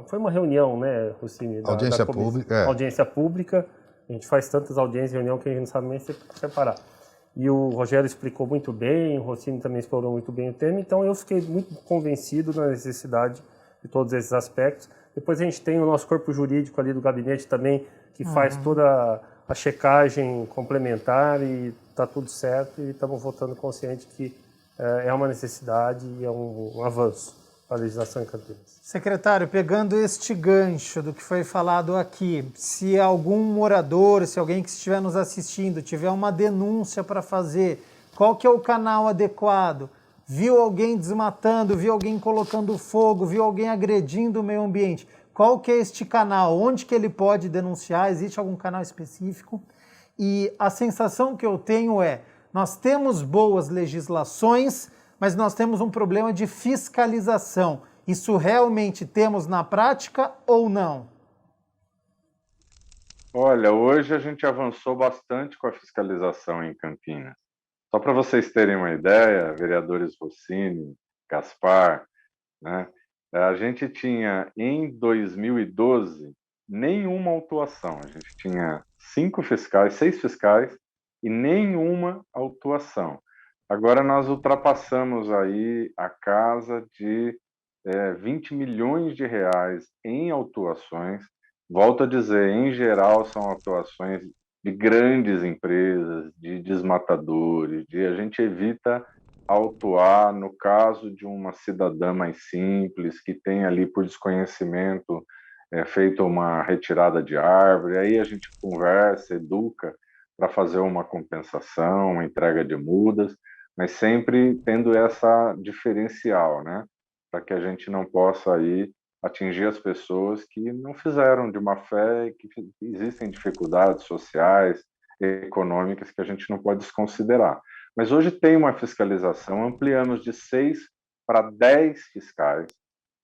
foi uma reunião, né, Rossini? Audiência pública. Audiência pública, a gente faz tantas audiências e reuniões que a gente não sabe nem separar. E o Rogério explicou muito bem, o Rossini também explorou muito bem o tema, então eu fiquei muito convencido da necessidade de todos esses aspectos. Depois a gente tem o nosso corpo jurídico ali do gabinete também, que faz toda a checagem complementar e está tudo certo, e estamos votando consciente que é uma necessidade e é um avanço para a legislação em Campinas. Secretário, pegando este gancho do que foi falado aqui, se algum morador, se alguém que estiver nos assistindo tiver uma denúncia para fazer, qual que é o canal adequado? Viu alguém desmatando, viu alguém colocando fogo, viu alguém agredindo o meio ambiente? Qual que é este canal? Onde que ele pode denunciar? Existe algum canal específico? E a sensação que eu tenho nós temos boas legislações, mas nós temos um problema de fiscalização. Isso realmente temos na prática ou não? Olha, hoje a gente avançou bastante com a fiscalização em Campinas. Só para vocês terem uma ideia, vereadores Rossini, Gaspar, né? A gente tinha, em 2012, nenhuma autuação. A gente tinha 6 fiscais e nenhuma autuação. Agora nós ultrapassamos aí a casa de 20 milhões de reais em autuações. Volto a dizer, em geral, são autuações de grandes empresas, de desmatadores, a gente evita autuar no caso de uma cidadã mais simples, que tem ali por desconhecimento feito uma retirada de árvore, aí a gente conversa, educa para fazer uma compensação, uma entrega de mudas, mas sempre tendo essa diferencial, né? Para que a gente não possa aí atingir as pessoas que não fizeram de má fé, que existem dificuldades sociais, econômicas que a gente não pode desconsiderar. Mas hoje tem uma fiscalização, ampliamos de 6 para 10 fiscais,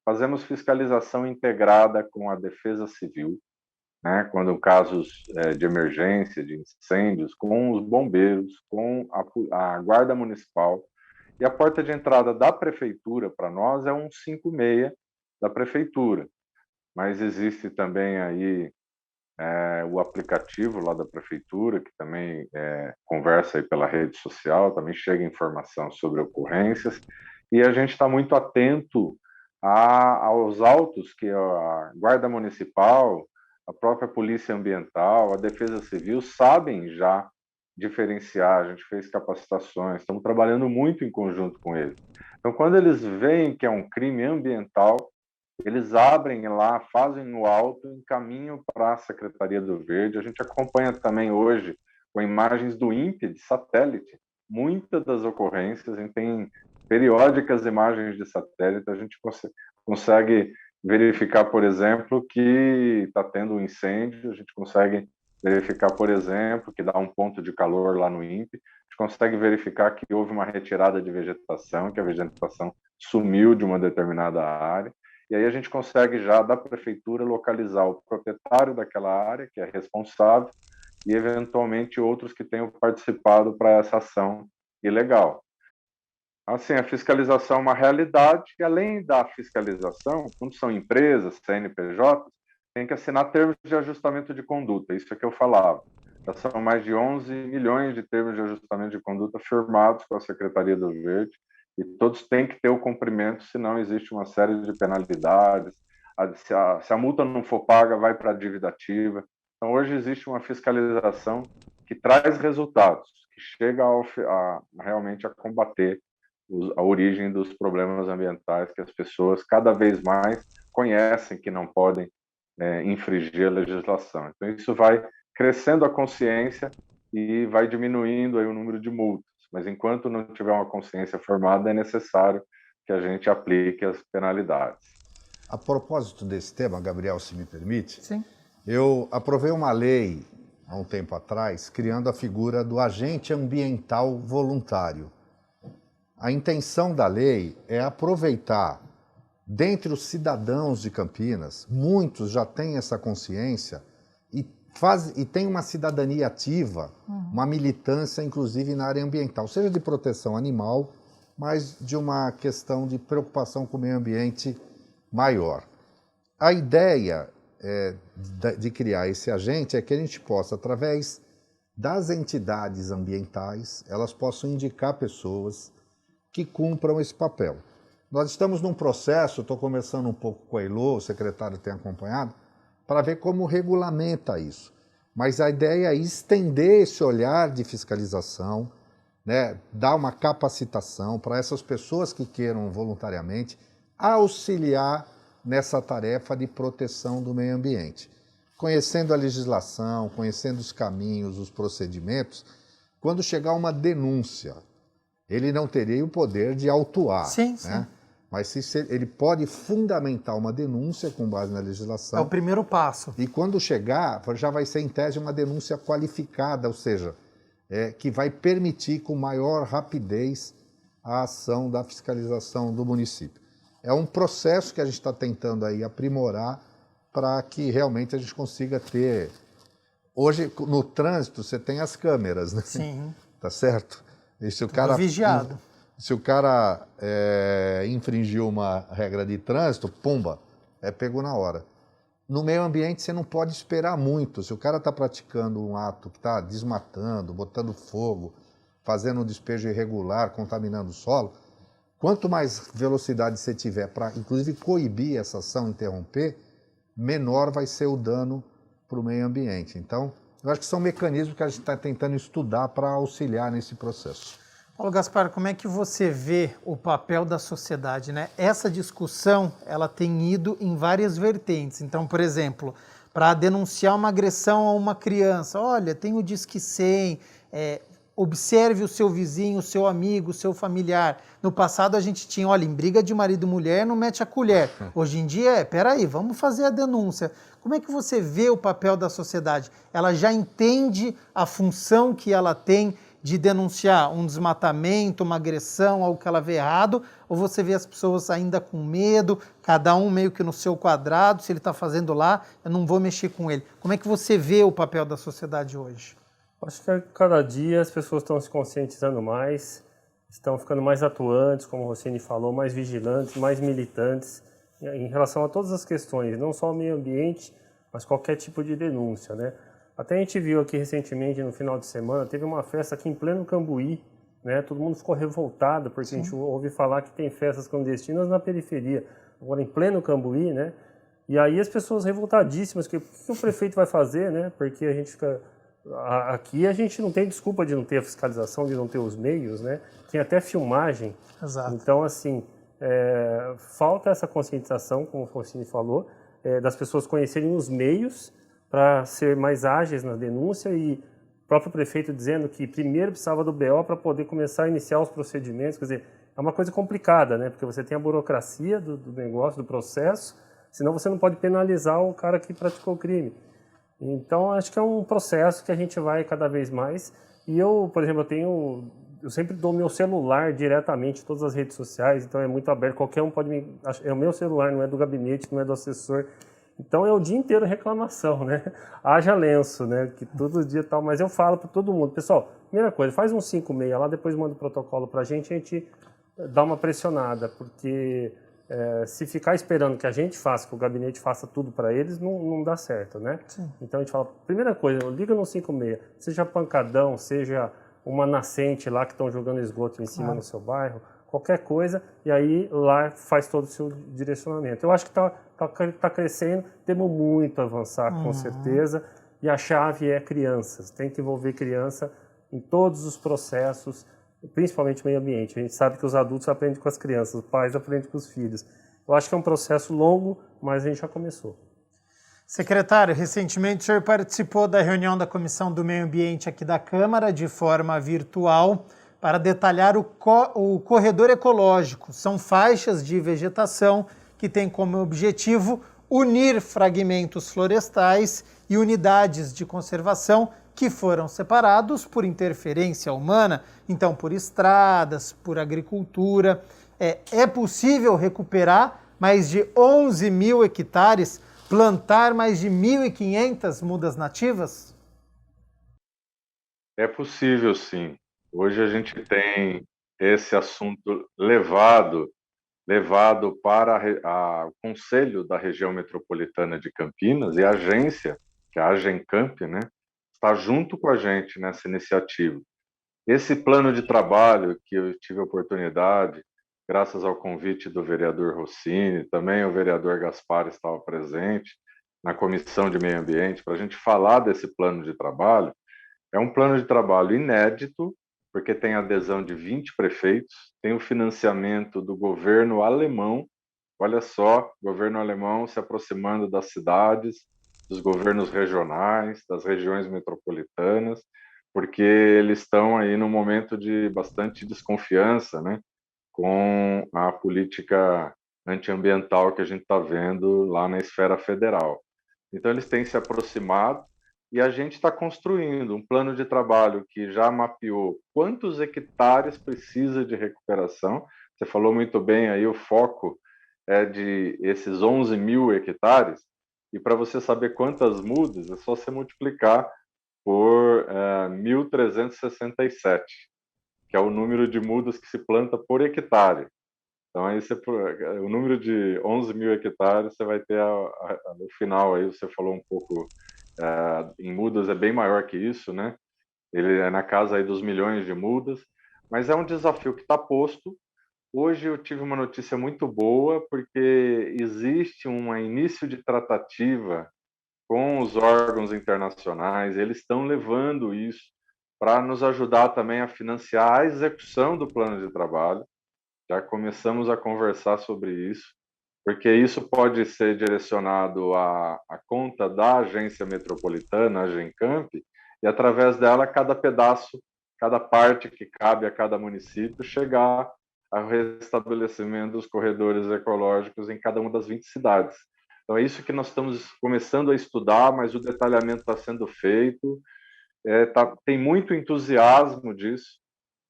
fazemos fiscalização integrada com a Defesa Civil, né, quando casos de emergência, de incêndios, com os bombeiros, com a Guarda Municipal. E a porta de entrada da prefeitura para nós é um 56 da prefeitura, mas existe também aí o aplicativo lá da prefeitura, que também conversa aí pela rede social, também chega informação sobre ocorrências, e a gente está muito atento aos autos que a Guarda Municipal, a própria Polícia Ambiental, a Defesa Civil sabem já diferenciar. A gente fez capacitações, estamos trabalhando muito em conjunto com eles. Então, quando eles veem que é um crime ambiental, eles abrem lá, fazem o auto, encaminham para a Secretaria do Verde. A gente acompanha também hoje com imagens do INPE de satélite. Muitas das ocorrências, a gente tem periódicas imagens de satélite, a gente consegue verificar, por exemplo, que está tendo um incêndio, a gente consegue verificar, por exemplo, que dá um ponto de calor lá no INPE, a gente consegue verificar que houve uma retirada de vegetação, que a vegetação sumiu de uma determinada área. E aí a gente consegue já, da prefeitura, localizar o proprietário daquela área, que é responsável, e eventualmente outros que tenham participado para essa ação ilegal. Assim, a fiscalização é uma realidade, e além da fiscalização, quando são empresas, CNPJ, tem que assinar termos de ajustamento de conduta, isso é que eu falava. Já são mais de 11 milhões de termos de ajustamento de conduta firmados com a Secretaria do Verde, e todos têm que ter o cumprimento, senão existe uma série de penalidades. Se a multa não for paga, vai para a dívida ativa. Então, hoje existe uma fiscalização que traz resultados, que chega realmente a combater a origem dos problemas ambientais que as pessoas cada vez mais conhecem que não podem infringir a legislação. Então, isso vai crescendo a consciência e vai diminuindo aí o número de multas. Mas enquanto não tiver uma consciência formada, é necessário que a gente aplique as penalidades. A propósito desse tema, Gabriel, se me permite, Sim. Eu aprovei uma lei há um tempo atrás, criando a figura do agente ambiental voluntário. A intenção da lei é aproveitar, dentre os cidadãos de Campinas, muitos já têm essa consciência e tem uma cidadania ativa, uma militância, inclusive, na área ambiental, seja de proteção animal, mas de uma questão de preocupação com o meio ambiente maior. A ideia de criar esse agente é que a gente possa, através das entidades ambientais, elas possam indicar pessoas que cumpram esse papel. Nós estamos num processo, estou conversando um pouco com a Elô, o secretário tem acompanhado, para ver como regulamenta isso. Mas a ideia é estender esse olhar de fiscalização, né, dar uma capacitação para essas pessoas que queiram voluntariamente auxiliar nessa tarefa de proteção do meio ambiente. Conhecendo a legislação, conhecendo os caminhos, os procedimentos, quando chegar uma denúncia, ele não teria o poder de autuar. Sim, né? sim. Mas ele pode fundamentar uma denúncia com base na legislação. É o primeiro passo. E quando chegar, já vai ser em tese uma denúncia qualificada, ou seja, que vai permitir com maior rapidez a ação da fiscalização do município. É um processo que a gente está tentando aí aprimorar para que realmente a gente consiga ter... Hoje, no trânsito, você tem as câmeras, né? Sim. Tá certo? E se o Tudo cara vigiado. Se o cara infringiu uma regra de trânsito, pumba, pegou na hora. No meio ambiente você não pode esperar muito. Se o cara está praticando um ato que está desmatando, botando fogo, fazendo um despejo irregular, contaminando o solo, quanto mais velocidade você tiver para, inclusive, coibir essa ação, interromper, menor vai ser o dano para o meio ambiente. Então, eu acho que são mecanismos que a gente está tentando estudar para auxiliar nesse processo. Paulo Gaspar, como é que você vê o papel da sociedade, né? Essa discussão, ela tem ido em várias vertentes. Então, por exemplo, para denunciar uma agressão a uma criança, olha, tem o Disque 100, observe o seu vizinho, o seu amigo, o seu familiar. No passado a gente tinha, olha, em briga de marido e mulher, não mete a colher. Hoje em dia peraí, vamos fazer a denúncia. Como é que você vê o papel da sociedade? Ela já entende a função que ela tem de denunciar um desmatamento, uma agressão, algo que ela vê errado, Ou você vê as pessoas ainda com medo, cada um meio que no seu quadrado, se ele está fazendo lá, eu não vou mexer com ele. Como é que você vê o papel da sociedade hoje? Acho que a cada dia as pessoas estão se conscientizando mais, estão ficando mais atuantes, como o Rossini falou, mais vigilantes, mais militantes em relação a todas as questões, não só o meio ambiente, mas qualquer tipo de denúncia, né? Até a gente viu aqui recentemente, no final de semana, teve uma festa aqui em pleno Cambuí, né? Todo mundo ficou revoltado, porque a gente ouve falar que tem festas clandestinas na periferia. Agora, em pleno Cambuí, né? E aí as pessoas revoltadíssimas, o que o prefeito vai fazer, né? Porque a gente fica... Aqui a gente não tem desculpa de não ter a fiscalização, de não ter os meios, né? Tem até filmagem. Exato. Então, assim, falta essa conscientização, como o Rossini falou, das pessoas conhecerem os meios para ser mais ágeis na denúncia, e o próprio prefeito dizendo que primeiro precisava do BO para poder começar a iniciar os procedimentos. Quer dizer, é uma coisa complicada, né? Porque você tem a burocracia do negócio, do processo, senão você não pode penalizar o cara que praticou o crime. Então, acho que é um processo que a gente vai cada vez mais. E eu, por exemplo, eu sempre dou meu celular diretamente em todas as redes sociais, então é muito aberto, qualquer um pode me... É o meu celular, não é do gabinete, não é do assessor. Então é o dia inteiro reclamação, né? Haja lenço, né? Que todo dia tal. Mas eu falo para todo mundo, pessoal, primeira coisa, faz um 56 lá, depois manda o protocolo para a gente dá uma pressionada, porque se ficar esperando que a gente faça, que o gabinete faça tudo para eles, não dá certo, né? Sim. Então a gente fala, primeira coisa, liga no 56, seja pancadão, seja uma nascente lá que estão jogando esgoto em cima no seu bairro, qualquer coisa, e aí lá faz todo o seu direcionamento. Eu acho que está crescendo, temos muito a avançar, com certeza, e a chave é crianças. Tem que envolver criança em todos os processos, principalmente meio ambiente. A gente sabe que os adultos aprendem com as crianças, os pais aprendem com os filhos. Eu acho que é um processo longo, mas a gente já começou. Secretário, recentemente o senhor participou da reunião da Comissão do Meio Ambiente aqui da Câmara de forma virtual para detalhar o corredor ecológico. São faixas de vegetação que têm como objetivo unir fragmentos florestais e unidades de conservação que foram separados por interferência humana, então por estradas, por agricultura. É possível recuperar mais de 11 mil hectares, plantar mais de 1.500 mudas nativas? É possível, sim. Hoje a gente tem esse assunto levado para o Conselho da Região Metropolitana de Campinas, e a agência, que é a Agencamp, né, está junto com a gente nessa iniciativa. Esse plano de trabalho que eu tive a oportunidade, graças ao convite do vereador Rossini, também o vereador Gaspar estava presente na Comissão de Meio Ambiente, para a gente falar desse plano de trabalho. É um plano de trabalho inédito, porque tem adesão de 20 prefeitos, tem o financiamento do governo alemão. Olha só, o governo alemão se aproximando das cidades, dos governos regionais, das regiões metropolitanas, porque eles estão aí num momento de bastante desconfiança, né, com a política antiambiental que a gente está vendo lá na esfera federal. Então, eles têm se aproximado, e a gente está construindo um plano de trabalho que já mapeou quantos hectares precisa de recuperação. Você falou muito bem aí, o foco é de esses 11 mil hectares, e para você saber quantas mudas, é só você multiplicar por 1.367, que é o número de mudas que se planta por hectare. Então, aí o número de 11 mil hectares, você vai ter no final, aí você falou um pouco, em mudas é bem maior que isso, né? Ele é na casa aí dos milhões de mudas, mas é um desafio que está posto. Hoje eu tive uma notícia muito boa, porque existe um início de tratativa com os órgãos internacionais, eles estão levando isso para nos ajudar também a financiar a execução do plano de trabalho. Já começamos a conversar sobre isso, porque isso pode ser direcionado à conta da agência metropolitana, a Agencamp, e através dela cada pedaço, cada parte que cabe a cada município chegar ao restabelecimento dos corredores ecológicos em cada uma das 20 cidades. Então é isso que nós estamos começando a estudar, mas o detalhamento está sendo feito, tem muito entusiasmo disso.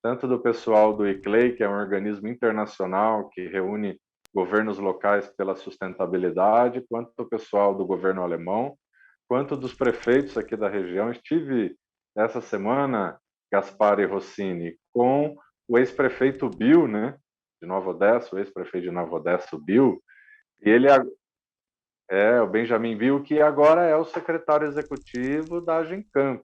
tanto do pessoal do ICLEI, que é um organismo internacional que reúne governos locais pela sustentabilidade, quanto do pessoal do governo alemão, quanto dos prefeitos aqui da região. Estive essa semana, Gaspar e Rossini, com o ex-prefeito Bill, né, de Nova Odessa, o ex-prefeito de Nova Odessa, o Bill, e ele o Benjamin Bill, que agora é o secretário executivo da Agencamp.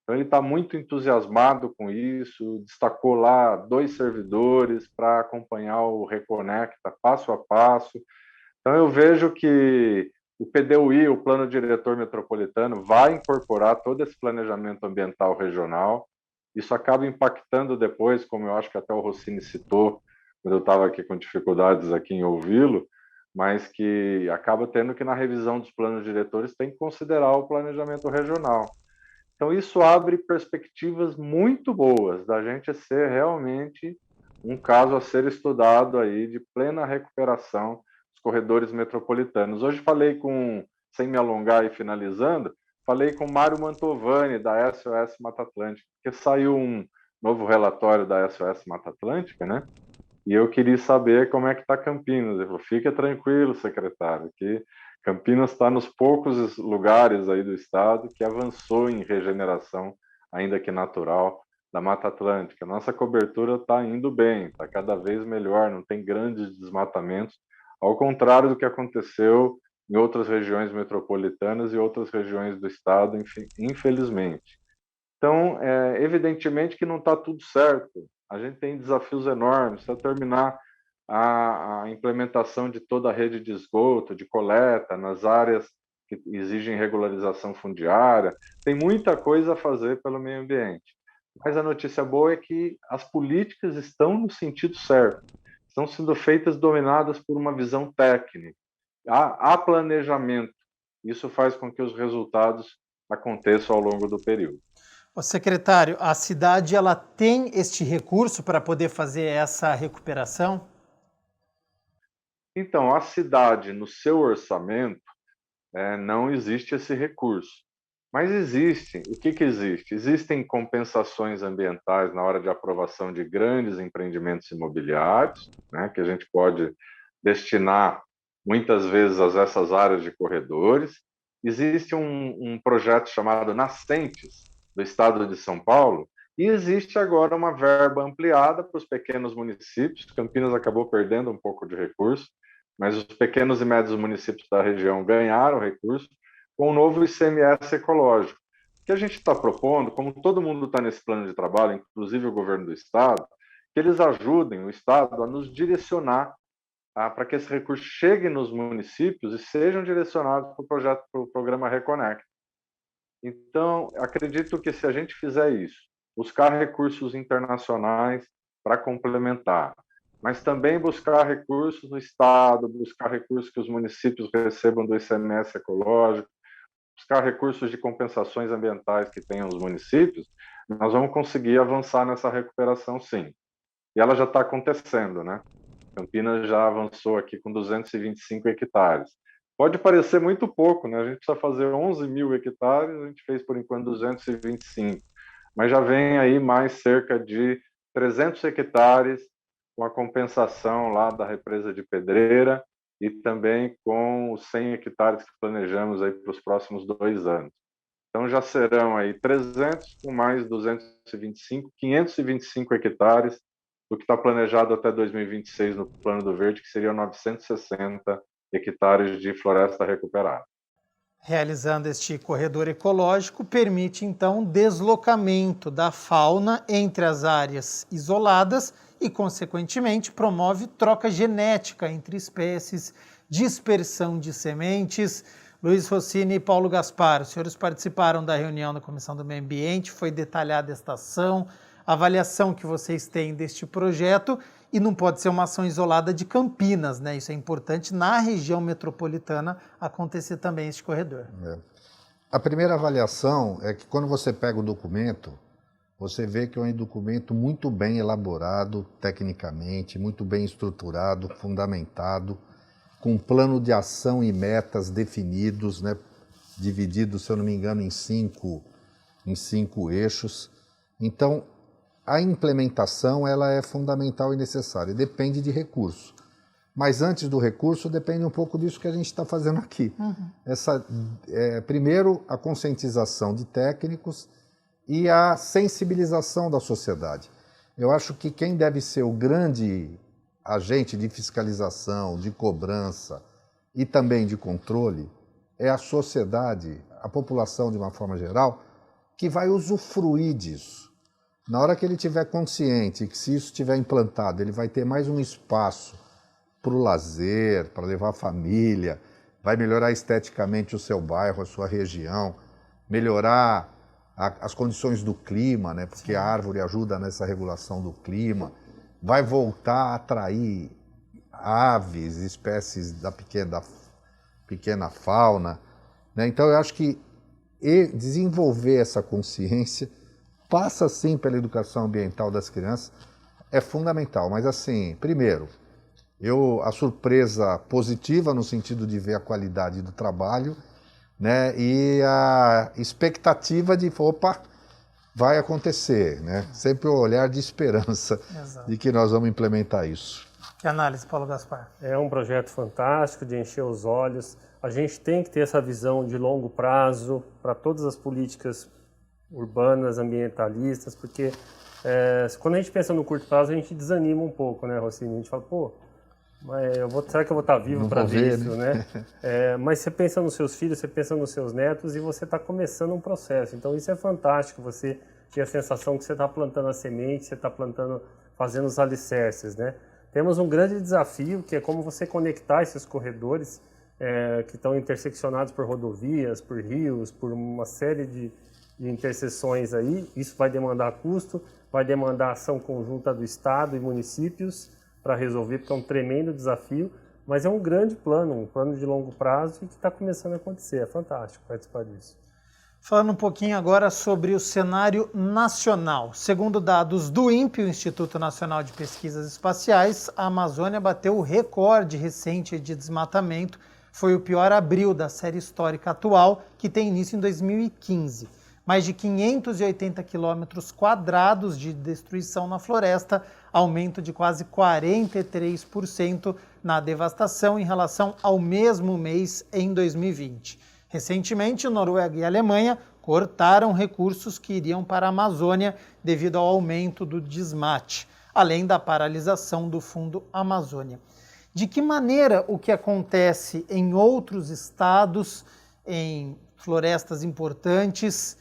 Então, ele está muito entusiasmado com isso, destacou lá 2 servidores para acompanhar o Reconecta passo a passo. Então, eu vejo que o PDUI, o Plano Diretor Metropolitano, vai incorporar todo esse planejamento ambiental regional. Isso acaba impactando depois, como eu acho que até o Rossini citou, quando eu estava aqui com dificuldades aqui em ouvi-lo, mas que acaba tendo que, na revisão dos planos diretores, tem que considerar o planejamento regional. Então, isso abre perspectivas muito boas da gente ser realmente um caso a ser estudado aí de plena recuperação dos corredores metropolitanos. Hoje falei sem me alongar e finalizando, falei com Mário Mantovani, da SOS Mata Atlântica, porque saiu um novo relatório da SOS Mata Atlântica, né? E eu queria saber como é que está Campinas. Ele falou, fica tranquilo, secretário, que Campinas está nos poucos lugares aí do estado que avançou em regeneração, ainda que natural, da Mata Atlântica. Nossa cobertura está indo bem, está cada vez melhor, não tem grandes desmatamentos, ao contrário do que aconteceu em outras regiões metropolitanas e outras regiões do estado, infelizmente. Então, evidentemente que não está tudo certo. A gente tem desafios enormes para terminar a implementação de toda a rede de esgoto, de coleta, nas áreas que exigem regularização fundiária. Tem muita coisa a fazer pelo meio ambiente. Mas a notícia boa é que as políticas estão no sentido certo. Estão sendo feitas dominadas por uma visão técnica. Há planejamento. Isso faz com que os resultados aconteçam ao longo do período. Ô, secretário, a cidade ela tem este recurso para poder fazer essa recuperação? Então, a cidade, no seu orçamento, não existe esse recurso. Mas existe. O que existe? Existem compensações ambientais na hora de aprovação de grandes empreendimentos imobiliários, né, que a gente pode destinar muitas vezes a essas áreas de corredores. Existe um projeto chamado Nascentes, do Estado de São Paulo, e existe agora uma verba ampliada para os pequenos municípios. Campinas acabou perdendo um pouco de recurso, mas os pequenos e médios municípios da região ganharam recurso com o novo ICMS ecológico. O que a gente está propondo, como todo mundo está nesse plano de trabalho, inclusive o governo do Estado, que eles ajudem o Estado a nos direcionar para que esse recurso chegue nos municípios e sejam direcionados para o programa Reconecta. Então, acredito que se a gente fizer isso, buscar recursos internacionais para complementar, mas também buscar recursos no Estado, buscar recursos que os municípios recebam do ICMS ecológico, buscar recursos de compensações ambientais que tenham os municípios, nós vamos conseguir avançar nessa recuperação, sim. E ela já está acontecendo, né? Campinas já avançou aqui com 225 hectares. Pode parecer muito pouco, né? A gente precisa fazer 11 mil hectares, a gente fez por enquanto 225, mas já vem aí mais cerca de 300 hectares com a compensação lá da represa de Pedreira e também com os 100 hectares que planejamos aí para os próximos 2 anos. Então já serão aí 300 com mais 225, 525 hectares do que está planejado até 2026 no Plano do Verde, que seriam 960 hectares de floresta recuperada. Realizando este corredor ecológico, permite então deslocamento da fauna entre as áreas isoladas e, consequentemente, promove troca genética entre espécies, dispersão de sementes. Luiz Rossini e Paulo Gaspar, os senhores participaram da reunião da Comissão do Meio Ambiente, foi detalhada esta ação, a avaliação que vocês têm deste projeto. E não pode ser uma ação isolada de Campinas, né? Isso é importante na região metropolitana acontecer também este corredor. A primeira avaliação é que quando você pega o documento, você vê que é um documento muito bem elaborado tecnicamente, muito bem estruturado, fundamentado, com um plano de ação e metas definidos, né? Dividido, se eu não me engano, em cinco eixos. Então, a implementação ela é fundamental e necessária, depende de recurso. Mas antes do recurso, depende um pouco disso que a gente está fazendo aqui. Primeiro, a conscientização de técnicos e a sensibilização da sociedade. Eu acho que quem deve ser o grande agente de fiscalização, de cobrança e também de controle é a sociedade, a população de uma forma geral, que vai usufruir disso. Na hora que ele estiver consciente que se isso estiver implantado, ele vai ter mais um espaço para o lazer, para levar a família, vai melhorar esteticamente o seu bairro, a sua região, melhorar as condições do clima, né? Porque a árvore ajuda nessa regulação do clima, vai voltar a atrair aves, espécies da pequena fauna, né? Então eu acho que desenvolver essa consciência passa sim pela educação ambiental das crianças, é fundamental, mas assim, primeiro, a surpresa positiva no sentido de ver a qualidade do trabalho, né, e a expectativa de, opa, vai acontecer, né? Sempre o olhar de esperança. Exato. De que nós vamos implementar isso. Que análise, Paulo Gaspar? É um projeto fantástico de encher os olhos. A gente tem que ter essa visão de longo prazo para todas as políticas urbanas, ambientalistas, porque quando a gente pensa no curto prazo, a gente desanima um pouco, né, Rossini? A gente fala, pô, mas será que eu vou estar vivo para ver isso, né? Mas você pensa nos seus filhos, você pensa nos seus netos e você está começando um processo. Então isso é fantástico, você ter a sensação que você está plantando a semente, você está fazendo os alicerces, né? Temos um grande desafio, que é como você conectar esses corredores que estão interseccionados por rodovias, por rios, por uma série de interseções aí. Isso vai demandar custo, vai demandar ação conjunta do Estado e municípios para resolver, porque é um tremendo desafio, mas é um grande plano, um plano de longo prazo e que está começando a acontecer. É fantástico participar disso. Falando um pouquinho agora sobre o cenário nacional. Segundo dados do INPE, o Instituto Nacional de Pesquisas Espaciais, a Amazônia bateu o recorde recente de desmatamento. Foi o pior abril da série histórica atual, que tem início em 2015. Mais de 580 quilômetros quadrados de destruição na floresta, aumento de quase 43% na devastação em relação ao mesmo mês em 2020. Recentemente, Noruega e Alemanha cortaram recursos que iriam para a Amazônia devido ao aumento do desmate, além da paralisação do Fundo Amazônia. De que maneira o que acontece em outros estados, em florestas importantes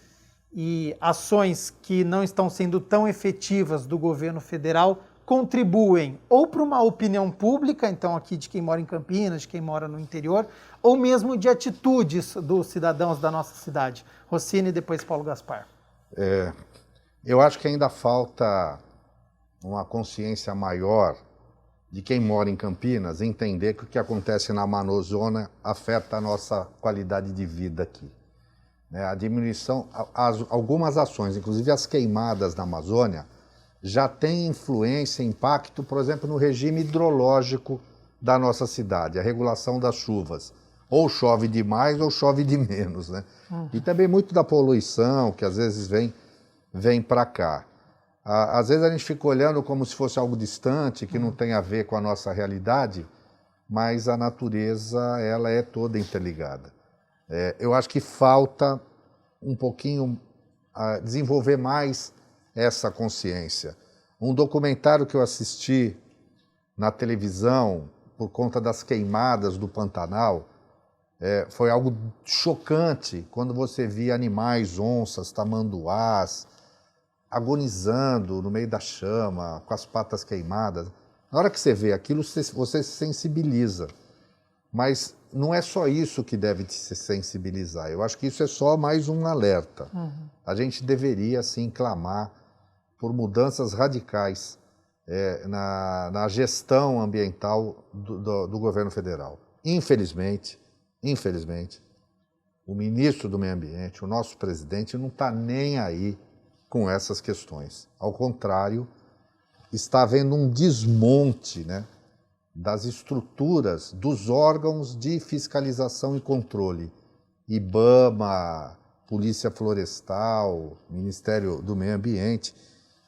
e ações que não estão sendo tão efetivas do governo federal contribuem ou para uma opinião pública, então aqui de quem mora em Campinas, de quem mora no interior, ou mesmo de atitudes dos cidadãos da nossa cidade? Rossini e depois Paulo Gaspar. Eu acho que ainda falta uma consciência maior de quem mora em Campinas entender que o que acontece na Amazônia afeta a nossa qualidade de vida aqui. A diminuição, algumas ações, inclusive as queimadas na Amazônia, já têm influência, impacto, por exemplo, no regime hidrológico da nossa cidade, a regulação das chuvas. Ou chove demais ou chove de menos, né? E também muito da poluição, que às vezes vem para cá. Às vezes a gente fica olhando como se fosse algo distante, que não tem a ver com a nossa realidade, mas a natureza, ela é toda interligada. Eu acho que falta um pouquinho desenvolver mais essa consciência. Um documentário que eu assisti na televisão por conta das queimadas do Pantanal foi algo chocante quando você via animais, onças, tamanduás, agonizando no meio da chama, com as patas queimadas. Na hora que você vê aquilo, você se sensibiliza. Mas não é só isso que deve te sensibilizar. Eu acho que isso é só mais um alerta. A gente deveria, sim, clamar por mudanças radicais na gestão ambiental do governo federal. Infelizmente, o ministro do Meio Ambiente, o nosso presidente, não está nem aí com essas questões. Ao contrário, está havendo um desmonte, né, das estruturas dos órgãos de fiscalização e controle. IBAMA, Polícia Florestal, Ministério do Meio Ambiente.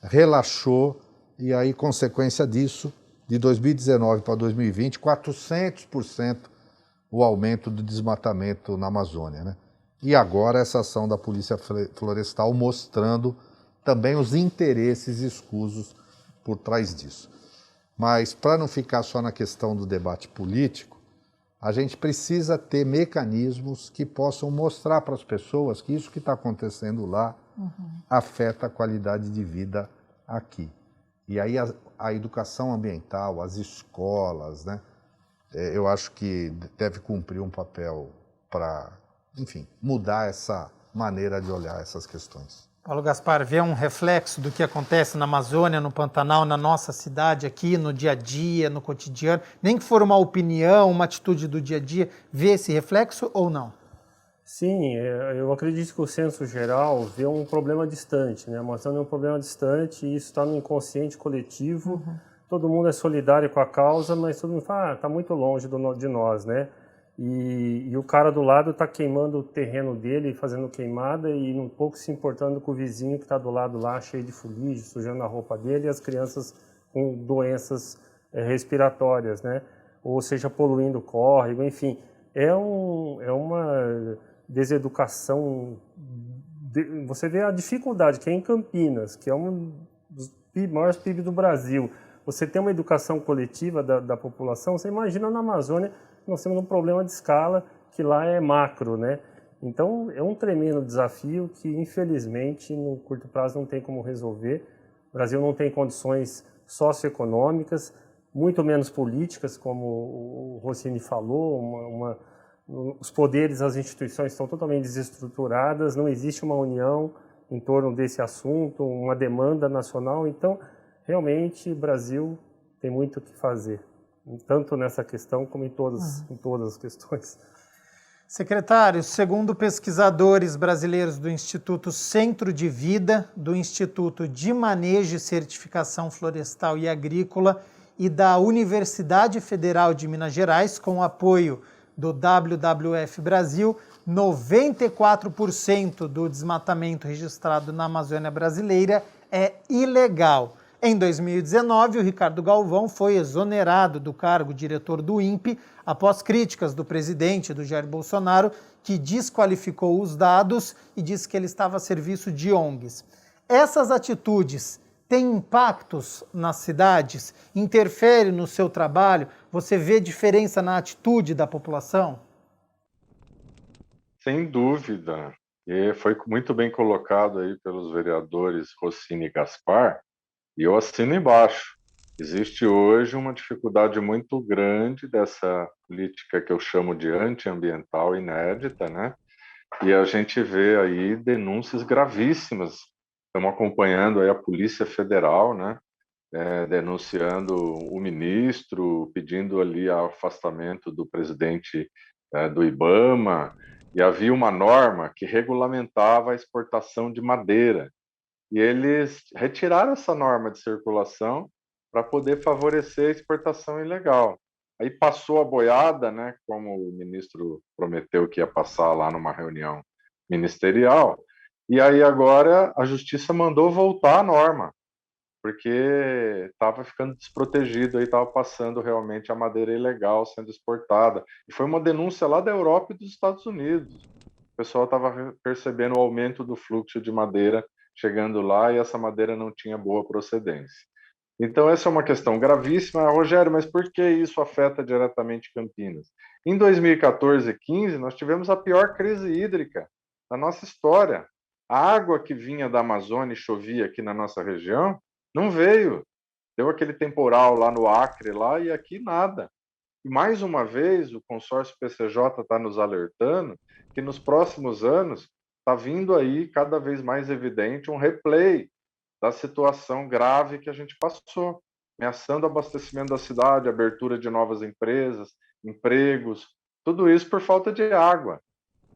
relaxou, e aí, consequência disso, de 2019 para 2020, 400% o aumento do desmatamento na Amazônia, né? E agora essa ação da Polícia Florestal mostrando também os interesses escusos por trás disso. Mas, para não ficar só na questão do debate político, a gente precisa ter mecanismos que possam mostrar para as pessoas que isso que está acontecendo lá afeta a qualidade de vida aqui. E aí a educação ambiental, as escolas, né, eu acho que deve cumprir um papel para, enfim, mudar essa maneira de olhar essas questões. Paulo Gaspar, vê um reflexo do que acontece na Amazônia, no Pantanal, na nossa cidade aqui, no dia a dia, no cotidiano, nem que for uma opinião, uma atitude do dia a dia, vê esse reflexo ou não? Sim, eu acredito que o senso geral vê um problema distante, né? A Amazônia é um problema distante e isso está no inconsciente coletivo. Todo mundo é solidário com a causa, mas todo mundo fala, está muito longe de nós, né? E o cara do lado está queimando o terreno dele, fazendo queimada e um pouco se importando com o vizinho que está do lado lá, cheio de fuligem, sujando a roupa dele, e as crianças com doenças respiratórias, né? Ou seja, poluindo o córrego, enfim. É uma deseducação. Você vê a dificuldade que é em Campinas, que é um dos maiores PIB do Brasil. Você tem uma educação coletiva da população, você imagina na Amazônia, nós temos um problema de escala que lá é macro, né? Então, é um tremendo desafio que, infelizmente, no curto prazo não tem como resolver. O Brasil não tem condições socioeconômicas, muito menos políticas, como o Rossini falou, os poderes, as instituições estão totalmente desestruturadas, não existe uma união em torno desse assunto, uma demanda nacional. Então, realmente, o Brasil tem muito o que fazer, tanto nessa questão como em todas as questões. Secretário, segundo pesquisadores brasileiros do Instituto Centro de Vida, do Instituto de Manejo e Certificação Florestal e Agrícola e da Universidade Federal de Minas Gerais, com o apoio do WWF Brasil, 94% do desmatamento registrado na Amazônia brasileira é ilegal. Em 2019, o Ricardo Galvão foi exonerado do cargo diretor do INPE após críticas do presidente, do Jair Bolsonaro, que desqualificou os dados e disse que ele estava a serviço de ONGs. Essas atitudes têm impactos nas cidades? Interfere no seu trabalho? Você vê diferença na atitude da população? Sem dúvida. E foi muito bem colocado aí pelos vereadores Rossini e Gaspar, e eu assino embaixo. Existe hoje uma dificuldade muito grande dessa política que eu chamo de antiambiental inédita, né? E a gente vê aí denúncias gravíssimas. Estamos acompanhando aí a Polícia Federal, né? Denunciando o ministro, pedindo ali o afastamento do presidente do IBAMA, e havia uma norma que regulamentava a exportação de madeira. E eles retiraram essa norma de circulação para poder favorecer a exportação ilegal. Aí passou a boiada, né, como o ministro prometeu que ia passar lá numa reunião ministerial, e aí agora a justiça mandou voltar a norma, porque estava ficando desprotegido, aí estava passando realmente a madeira ilegal sendo exportada. E foi uma denúncia lá da Europa e dos Estados Unidos. O pessoal estava percebendo o aumento do fluxo de madeira chegando lá e essa madeira não tinha boa procedência. Então, essa é uma questão gravíssima. Rogério, mas por que isso afeta diretamente Campinas? Em 2014 e 2015, nós tivemos a pior crise hídrica da nossa história. A água que vinha da Amazônia e chovia aqui na nossa região não veio. Deu aquele temporal lá no Acre lá, e aqui nada. E mais uma vez, o consórcio PCJ está nos alertando que nos próximos anos está vindo aí cada vez mais evidente um replay da situação grave que a gente passou, ameaçando o abastecimento da cidade, abertura de novas empresas, empregos, tudo isso por falta de água.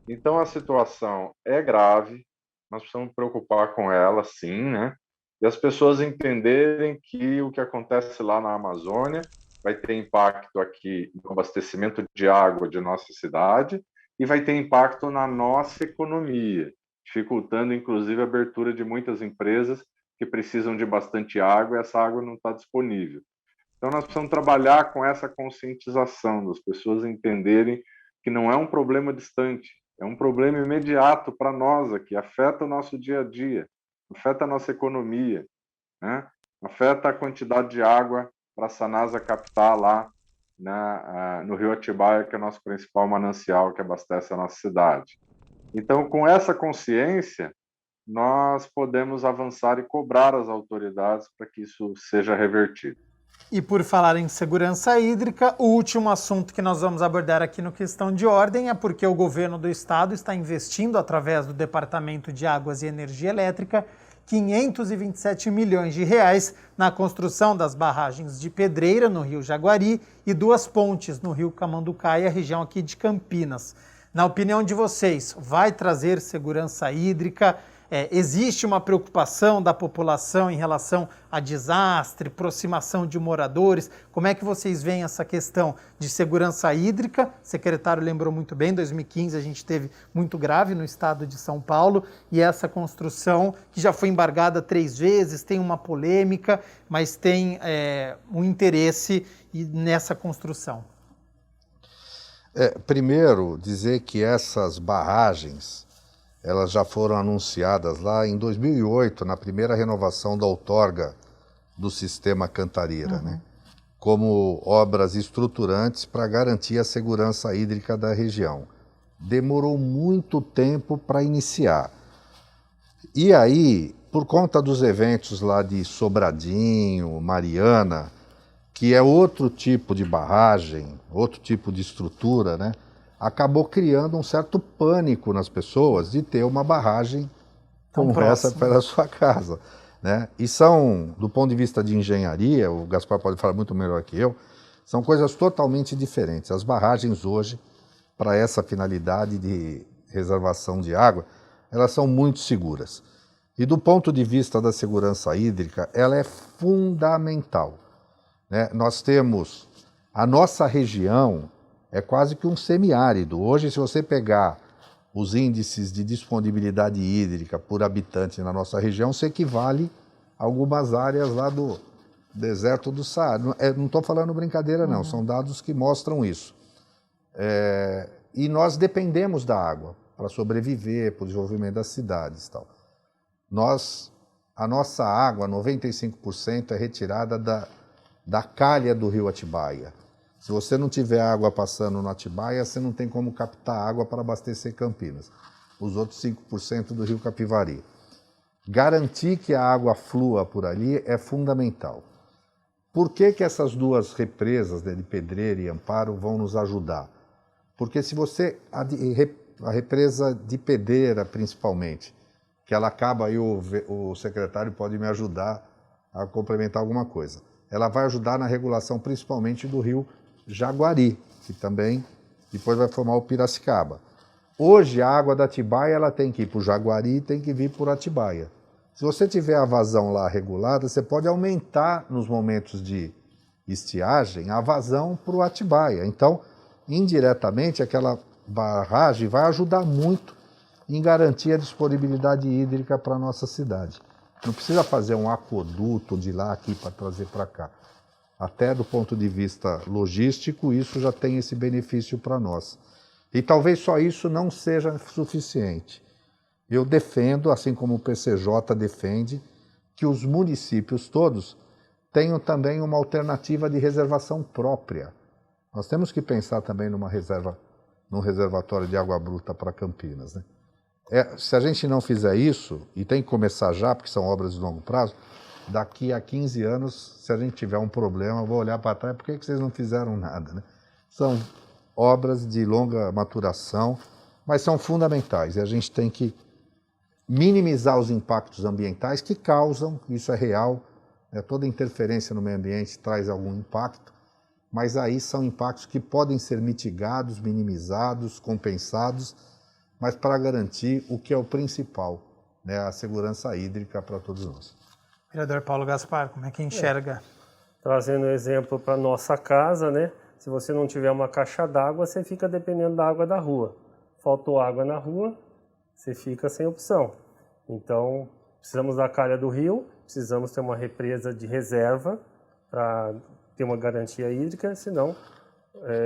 Então a situação é grave, nós precisamos preocupar com ela, sim, né? E as pessoas entenderem que o que acontece lá na Amazônia vai ter impacto aqui no abastecimento de água de nossa cidade e vai ter impacto na nossa economia, dificultando inclusive a abertura de muitas empresas que precisam de bastante água e essa água não está disponível. Então, nós precisamos trabalhar com essa conscientização das pessoas entenderem que não é um problema distante, é um problema imediato para nós aqui, afeta o nosso dia a dia, afeta a nossa economia, né? Afeta a quantidade de água para a Sanasa captar lá no Rio Atibaia, que é o nosso principal manancial que abastece a nossa cidade. Então, com essa consciência, nós podemos avançar e cobrar as autoridades para que isso seja revertido. E por falar em segurança hídrica, o último assunto que nós vamos abordar aqui no Questão de Ordem é porque o governo do estado está investindo, através do Departamento de Águas e Energia Elétrica, 527 milhões de reais na construção das barragens de Pedreira, no Rio Jaguari, e 2 pontes no Rio Camanducaia, região aqui de Campinas. Na opinião de vocês, vai trazer segurança hídrica? Existe uma preocupação da população em relação a desastre, aproximação de moradores? Como é que vocês veem essa questão de segurança hídrica? O secretário lembrou muito bem, em 2015 a gente teve muito grave no estado de São Paulo, e essa construção que já foi embargada 3 vezes, tem uma polêmica, mas tem um interesse nessa construção. Primeiro, dizer que essas barragens elas já foram anunciadas lá em 2008, na primeira renovação da outorga do sistema Cantareira, né? Como obras estruturantes para garantir a segurança hídrica da região. Demorou muito tempo para iniciar. E aí, por conta dos eventos lá de Sobradinho, Mariana, que é outro tipo de barragem, outro tipo de estrutura, né? Acabou criando um certo pânico nas pessoas de ter uma barragem como essa pela sua casa, né? E são, do ponto de vista de engenharia, o Gaspar pode falar muito melhor que eu, são coisas totalmente diferentes. As barragens hoje, para essa finalidade de reservação de água, elas são muito seguras. E do ponto de vista da segurança hídrica, ela é fundamental, né? Nós temos a nossa região, é quase que um semiárido. Hoje, se você pegar os índices de disponibilidade hídrica por habitante na nossa região, se equivale a algumas áreas lá do deserto do Saara. Não estou falando brincadeira, não. São dados que mostram isso. E nós dependemos da água para sobreviver, para o desenvolvimento das cidades e tal. A nossa água, 95%, é retirada da calha do rio Atibaia. Se você não tiver água passando no Atibaia, você não tem como captar água para abastecer Campinas. Os outros 5% do rio Capivari. Garantir que a água flua por ali é fundamental. Por que essas 2 represas, né, de Pedreira e Amparo, vão nos ajudar? Porque se você... A represa de Pedreira, principalmente, que ela acaba, aí o secretário pode me ajudar a complementar alguma coisa. Ela vai ajudar na regulação, principalmente do rio Jaguari, que também depois vai formar o Piracicaba. Hoje, a água da Atibaia ela tem que ir para o Jaguari e tem que vir por Atibaia. Se você tiver a vazão lá regulada, você pode aumentar nos momentos de estiagem a vazão para o Atibaia. Então, indiretamente, aquela barragem vai ajudar muito em garantir a disponibilidade hídrica para a nossa cidade. Não precisa fazer um aqueduto de lá aqui para trazer para cá. Até do ponto de vista logístico, isso já tem esse benefício para nós. E talvez só isso não seja suficiente. Eu defendo, assim como o PCJ defende, que os municípios todos tenham também uma alternativa de reservação própria. Nós temos que pensar também num reservatório de água bruta para Campinas, né? Se a gente não fizer isso, e tem que começar já, porque são obras de longo prazo, daqui a 15 anos, se a gente tiver um problema, eu vou olhar para trás, por que vocês não fizeram nada, né? São obras de longa maturação, mas são fundamentais, e a gente tem que minimizar os impactos ambientais que causam, isso é real, né? Toda interferência no meio ambiente traz algum impacto, mas aí são impactos que podem ser mitigados, minimizados, compensados, mas para garantir o que é o principal, né? A segurança hídrica para todos nós. Vereador Paulo Gaspar, como é que enxerga? Trazendo exemplo para nossa casa, né? Se você não tiver uma caixa d'água, você fica dependendo da água da rua. Faltou água na rua, você fica sem opção. Então, precisamos da calha do rio, precisamos ter uma represa de reserva para ter uma garantia hídrica, senão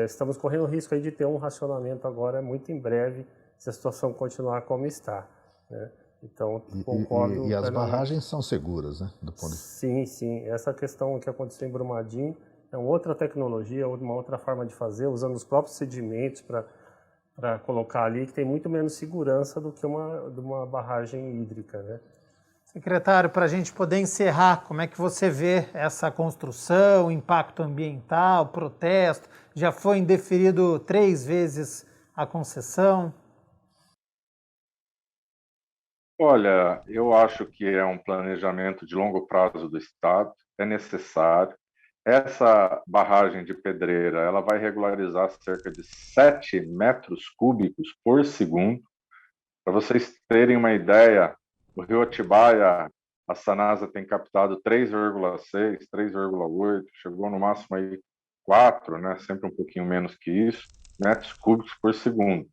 estamos correndo o risco aí de ter um racionamento agora muito em breve, se a situação continuar como está, né? Então, concordo. E as barragens são seguras, né? Sim, sim. Essa questão que aconteceu em Brumadinho é uma outra tecnologia, uma outra forma de fazer, usando os próprios sedimentos para colocar ali, que tem muito menos segurança do que de uma barragem hídrica, né? Secretário, para a gente poder encerrar, como é que você vê essa construção, impacto ambiental, protesto? Já foi indeferido 3 vezes a concessão? Olha, eu acho que é um planejamento de longo prazo do Estado, é necessário. Essa barragem de Pedreira, ela vai regularizar cerca de 7 metros cúbicos por segundo. Para vocês terem uma ideia, o rio Atibaia, a Sanasa tem captado 3,6, 3,8, chegou no máximo aí 4, né? Sempre um pouquinho menos que isso, metros cúbicos por segundo.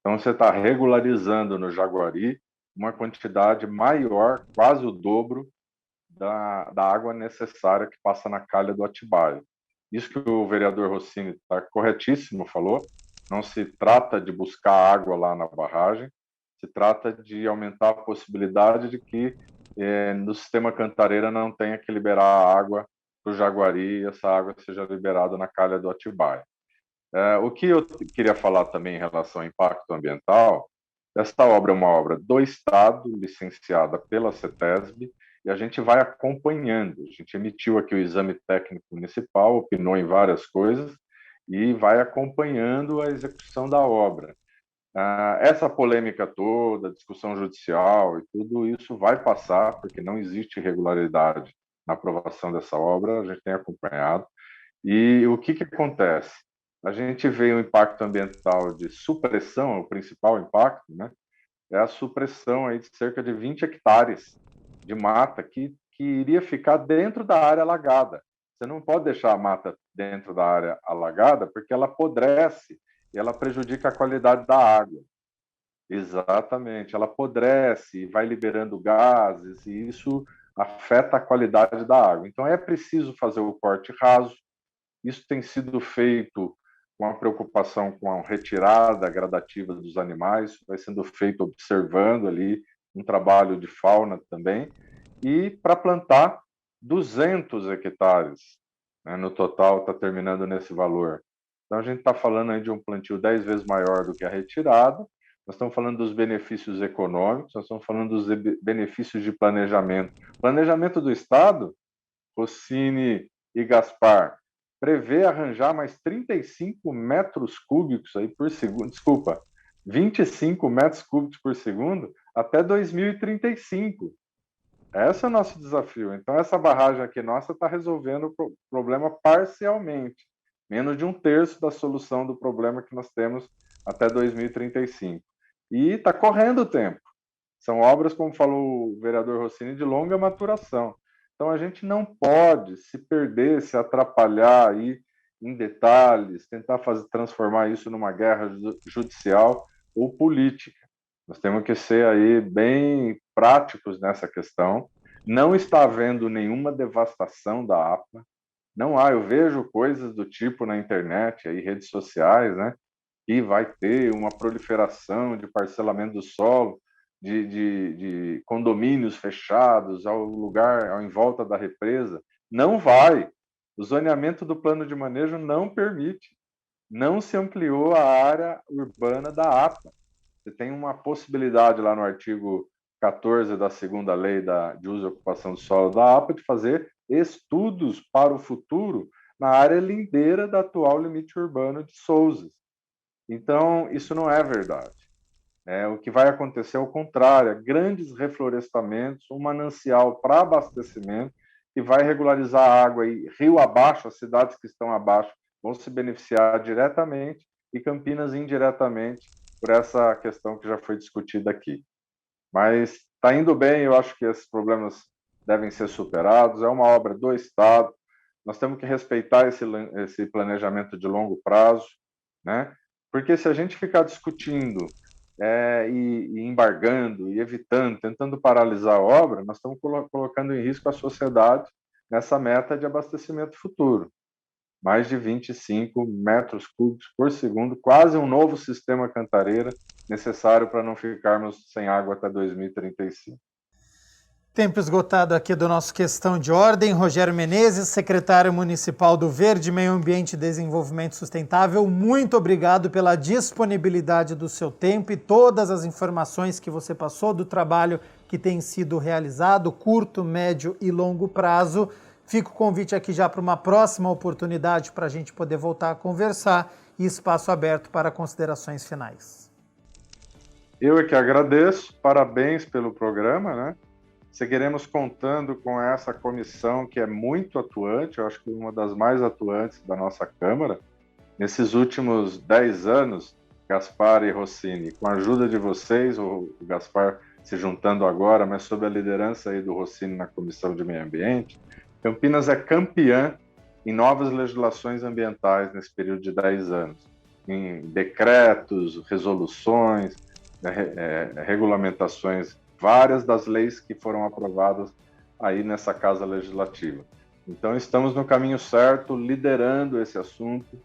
Então você está regularizando no Jaguari uma quantidade maior, quase o dobro da água necessária que passa na calha do Atibaia. Isso que o vereador Rossini está corretíssimo, falou. Não se trata de buscar água lá na barragem, se trata de aumentar a possibilidade de que no sistema Cantareira não tenha que liberar a água para o Jaguari e essa água seja liberada na calha do Atibaia. O que eu queria falar também em relação ao impacto ambiental, esta obra é uma obra do Estado, licenciada pela CETESB, e a gente vai acompanhando. A gente emitiu aqui o exame técnico municipal, opinou em várias coisas, e vai acompanhando a execução da obra. Essa polêmica toda, discussão judicial e tudo isso vai passar, porque não existe irregularidade na aprovação dessa obra, a gente tem acompanhado. E o que acontece? A gente vê o impacto ambiental de supressão, o principal impacto, né? É a supressão aí de cerca de 20 hectares de mata que iria ficar dentro da área alagada. Você não pode deixar a mata dentro da área alagada porque ela apodrece e ela prejudica a qualidade da água. Exatamente, ela apodrece e vai liberando gases e isso afeta a qualidade da água. Então é preciso fazer o corte raso. Isso tem sido feito com a preocupação com a retirada gradativa dos animais, vai sendo feito observando ali um trabalho de fauna também, e para plantar 200 hectares, né, no total está terminando nesse valor. Então a gente está falando aí de um plantio 10 vezes maior do que a retirada, nós estamos falando dos benefícios econômicos, nós estamos falando dos benefícios de planejamento. Planejamento do Estado, Rossini e Gaspar, prevê arranjar mais 35 metros cúbicos aí por segundo, 25 metros cúbicos por segundo até 2035. Esse é o nosso desafio. Então, essa barragem aqui nossa está resolvendo o problema parcialmente, menos de 1/3 da solução do problema que nós temos até 2035. E está correndo o tempo. São obras, como falou o vereador Rossini, de longa maturação. Então, a gente não pode se perder, se atrapalhar aí em detalhes, tentar transformar isso numa guerra judicial ou política. Nós temos que ser aí bem práticos nessa questão. Não está havendo nenhuma devastação da APA. Não há, eu vejo coisas do tipo na internet, aí, redes sociais, né? Que vai ter uma proliferação de parcelamento do solo, de condomínios fechados em volta da represa. Não vai. O zoneamento do plano de manejo não permite. Não se ampliou a área urbana da APA. Você tem uma possibilidade lá no artigo 14 da segunda lei de uso e ocupação do solo da APA de fazer estudos para o futuro na área lindeira da atual limite urbano de Souzas. Então, isso não é verdade. O que vai acontecer é o contrário, grandes reflorestamentos, um manancial para abastecimento que vai regularizar a água aí, rio abaixo, as cidades que estão abaixo vão se beneficiar diretamente e Campinas indiretamente por essa questão que já foi discutida aqui. Mas está indo bem, eu acho que esses problemas devem ser superados, é uma obra do Estado, nós temos que respeitar esse planejamento de longo prazo, né? Porque se a gente ficar discutindo e embargando, e evitando, tentando paralisar a obra, nós estamos colocando em risco a sociedade nessa meta de abastecimento futuro. Mais de 25 metros cúbicos por segundo, quase um novo sistema Cantareira necessário para não ficarmos sem água até 2035. Tempo esgotado aqui do nosso Questão de Ordem. Rogério Menezes, secretário municipal do Verde, Meio Ambiente e Desenvolvimento Sustentável, muito obrigado pela disponibilidade do seu tempo e todas as informações que você passou do trabalho que tem sido realizado, curto, médio e longo prazo. Fica o convite aqui já para uma próxima oportunidade para a gente poder voltar a conversar e espaço aberto para considerações finais. Eu é que agradeço, parabéns pelo programa, né? Seguiremos contando com essa comissão que é muito atuante, eu acho que uma das mais atuantes da nossa Câmara. Nesses últimos 10 anos, Gaspar e Rossini, com a ajuda de vocês, o Gaspar se juntando agora, mas sob a liderança aí do Rossini na Comissão de Meio Ambiente, Campinas é campeã em novas legislações ambientais nesse período de 10 anos, em decretos, resoluções, regulamentações, várias das leis que foram aprovadas aí nessa Casa Legislativa. Então, estamos no caminho certo, liderando esse assunto.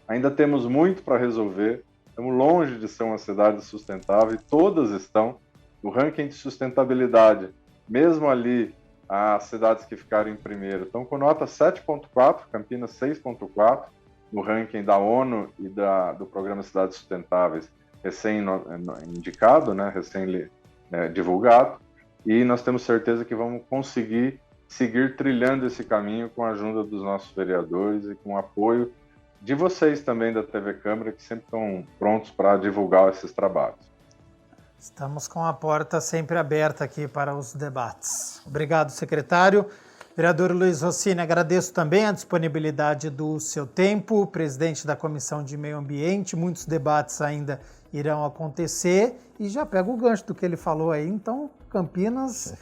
Ainda temos muito para resolver, estamos longe de ser uma cidade sustentável, e todas estão. O ranking de sustentabilidade, mesmo ali, as cidades que ficaram em primeiro, estão com nota 7.4, Campinas 6.4, no ranking da ONU e do Programa Cidades Sustentáveis, recém-indicado, né, divulgado, e nós temos certeza que vamos conseguir seguir trilhando esse caminho com a ajuda dos nossos vereadores e com o apoio de vocês também da TV Câmara, que sempre estão prontos para divulgar esses trabalhos. Estamos com a porta sempre aberta aqui para os debates. Obrigado, secretário. Vereador Luiz Rossini, agradeço também a disponibilidade do seu tempo, presidente da Comissão de Meio Ambiente. Muitos debates ainda irão acontecer e já pego o gancho do que ele falou aí. Então, Campinas,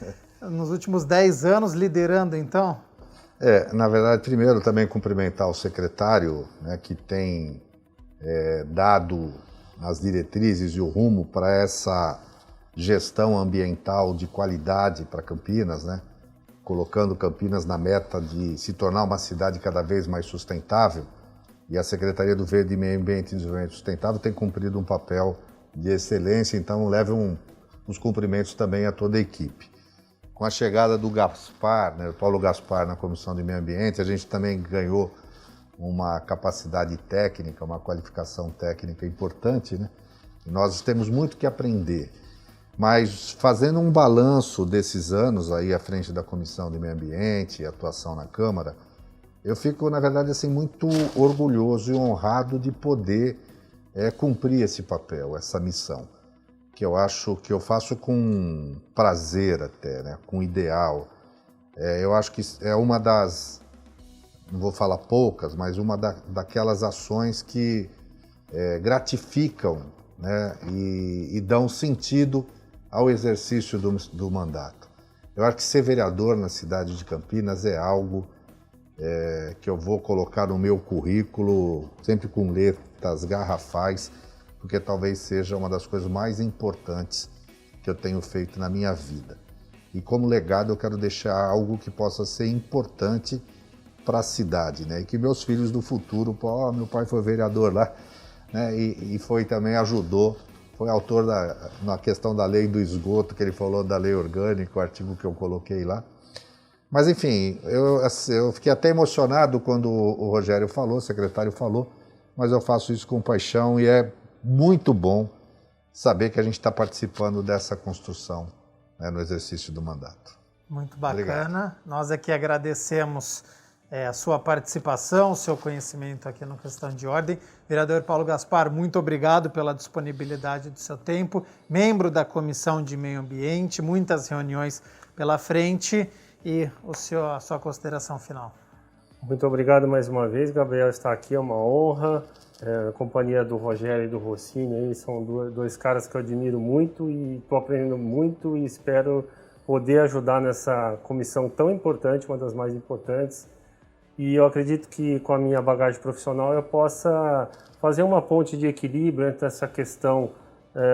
nos últimos 10 anos, liderando, então? Na verdade, primeiro também cumprimentar o secretário, né, que tem dado as diretrizes e o rumo para essa gestão ambiental de qualidade para Campinas, né, colocando Campinas na meta de se tornar uma cidade cada vez mais sustentável. E a Secretaria do Verde, Meio Ambiente e Desenvolvimento Sustentável tem cumprido um papel de excelência, então leve os cumprimentos também a toda a equipe. Com a chegada do Gaspar, né, Paulo Gaspar, na Comissão de Meio Ambiente, a gente também ganhou uma capacidade técnica, uma qualificação técnica importante, né? E nós temos muito que aprender. Mas fazendo um balanço desses anos aí à frente da Comissão de Meio Ambiente e atuação na Câmara, eu fico, na verdade, assim, muito orgulhoso e honrado de poder cumprir esse papel, essa missão, que eu acho que eu faço com prazer até, né, com ideal. Eu acho que é uma das, não vou falar poucas, mas uma daquelas ações que gratificam, né, e dão sentido ao exercício do mandato. Eu acho que ser vereador na cidade de Campinas é algo que eu vou colocar no meu currículo, sempre com letras garrafais, porque talvez seja uma das coisas mais importantes que eu tenho feito na minha vida. E como legado eu quero deixar algo que possa ser importante para a cidade, né? E que meus filhos do futuro, meu pai foi vereador lá, né? E foi também, ajudou, foi autor na questão da lei do esgoto, que ele falou da lei orgânica, o artigo que eu coloquei lá. Mas, enfim, eu fiquei até emocionado quando o Rogério falou, o secretário falou, mas eu faço isso com paixão e é muito bom saber que a gente está participando dessa construção, né, no exercício do mandato. Muito bacana. Obrigado. Nós aqui agradecemos a sua participação, o seu conhecimento aqui no Questão de Ordem. Vereador Paulo Gaspar, muito obrigado pela disponibilidade do seu tempo. Membro da Comissão de Meio Ambiente, muitas reuniões pela frente. E a sua consideração final. Muito obrigado mais uma vez, Gabriel, estar aqui é uma honra. A companhia do Rogério e do Rossini aí são dois caras que eu admiro muito e estou aprendendo muito e espero poder ajudar nessa comissão tão importante, uma das mais importantes. E eu acredito que com a minha bagagem profissional eu possa fazer uma ponte de equilíbrio entre essa questão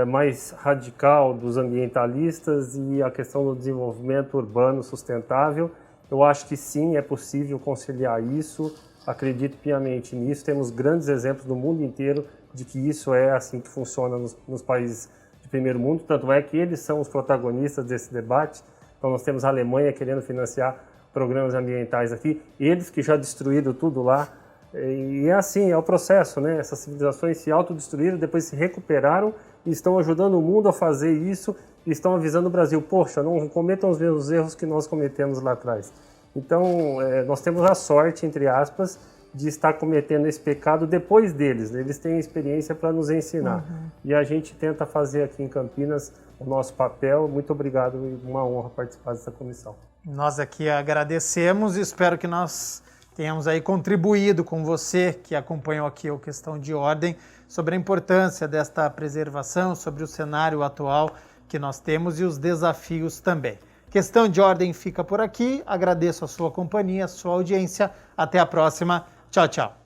mais radical dos ambientalistas e a questão do desenvolvimento urbano sustentável. Eu acho que sim, é possível conciliar isso, acredito piamente nisso. Temos grandes exemplos no mundo inteiro de que isso é assim que funciona nos países de primeiro mundo, tanto é que eles são os protagonistas desse debate. Então nós temos a Alemanha querendo financiar programas ambientais aqui, eles que já destruíram tudo lá. E é assim, é o processo, né? Essas civilizações se autodestruíram, depois se recuperaram e estão ajudando o mundo a fazer isso e estão avisando o Brasil, poxa, não cometam os mesmos erros que nós cometemos lá atrás. Então, nós temos a sorte, entre aspas, de estar cometendo esse pecado depois deles, né? Eles têm experiência para nos ensinar. E a gente tenta fazer aqui em Campinas o nosso papel. Muito obrigado e uma honra participar dessa comissão. Nós aqui agradecemos e espero que nós tenhamos aí contribuído com você que acompanhou aqui o Questão de Ordem sobre a importância desta preservação, sobre o cenário atual que nós temos e os desafios também. Questão de Ordem fica por aqui. Agradeço a sua companhia, a sua audiência. Até a próxima. Tchau, tchau.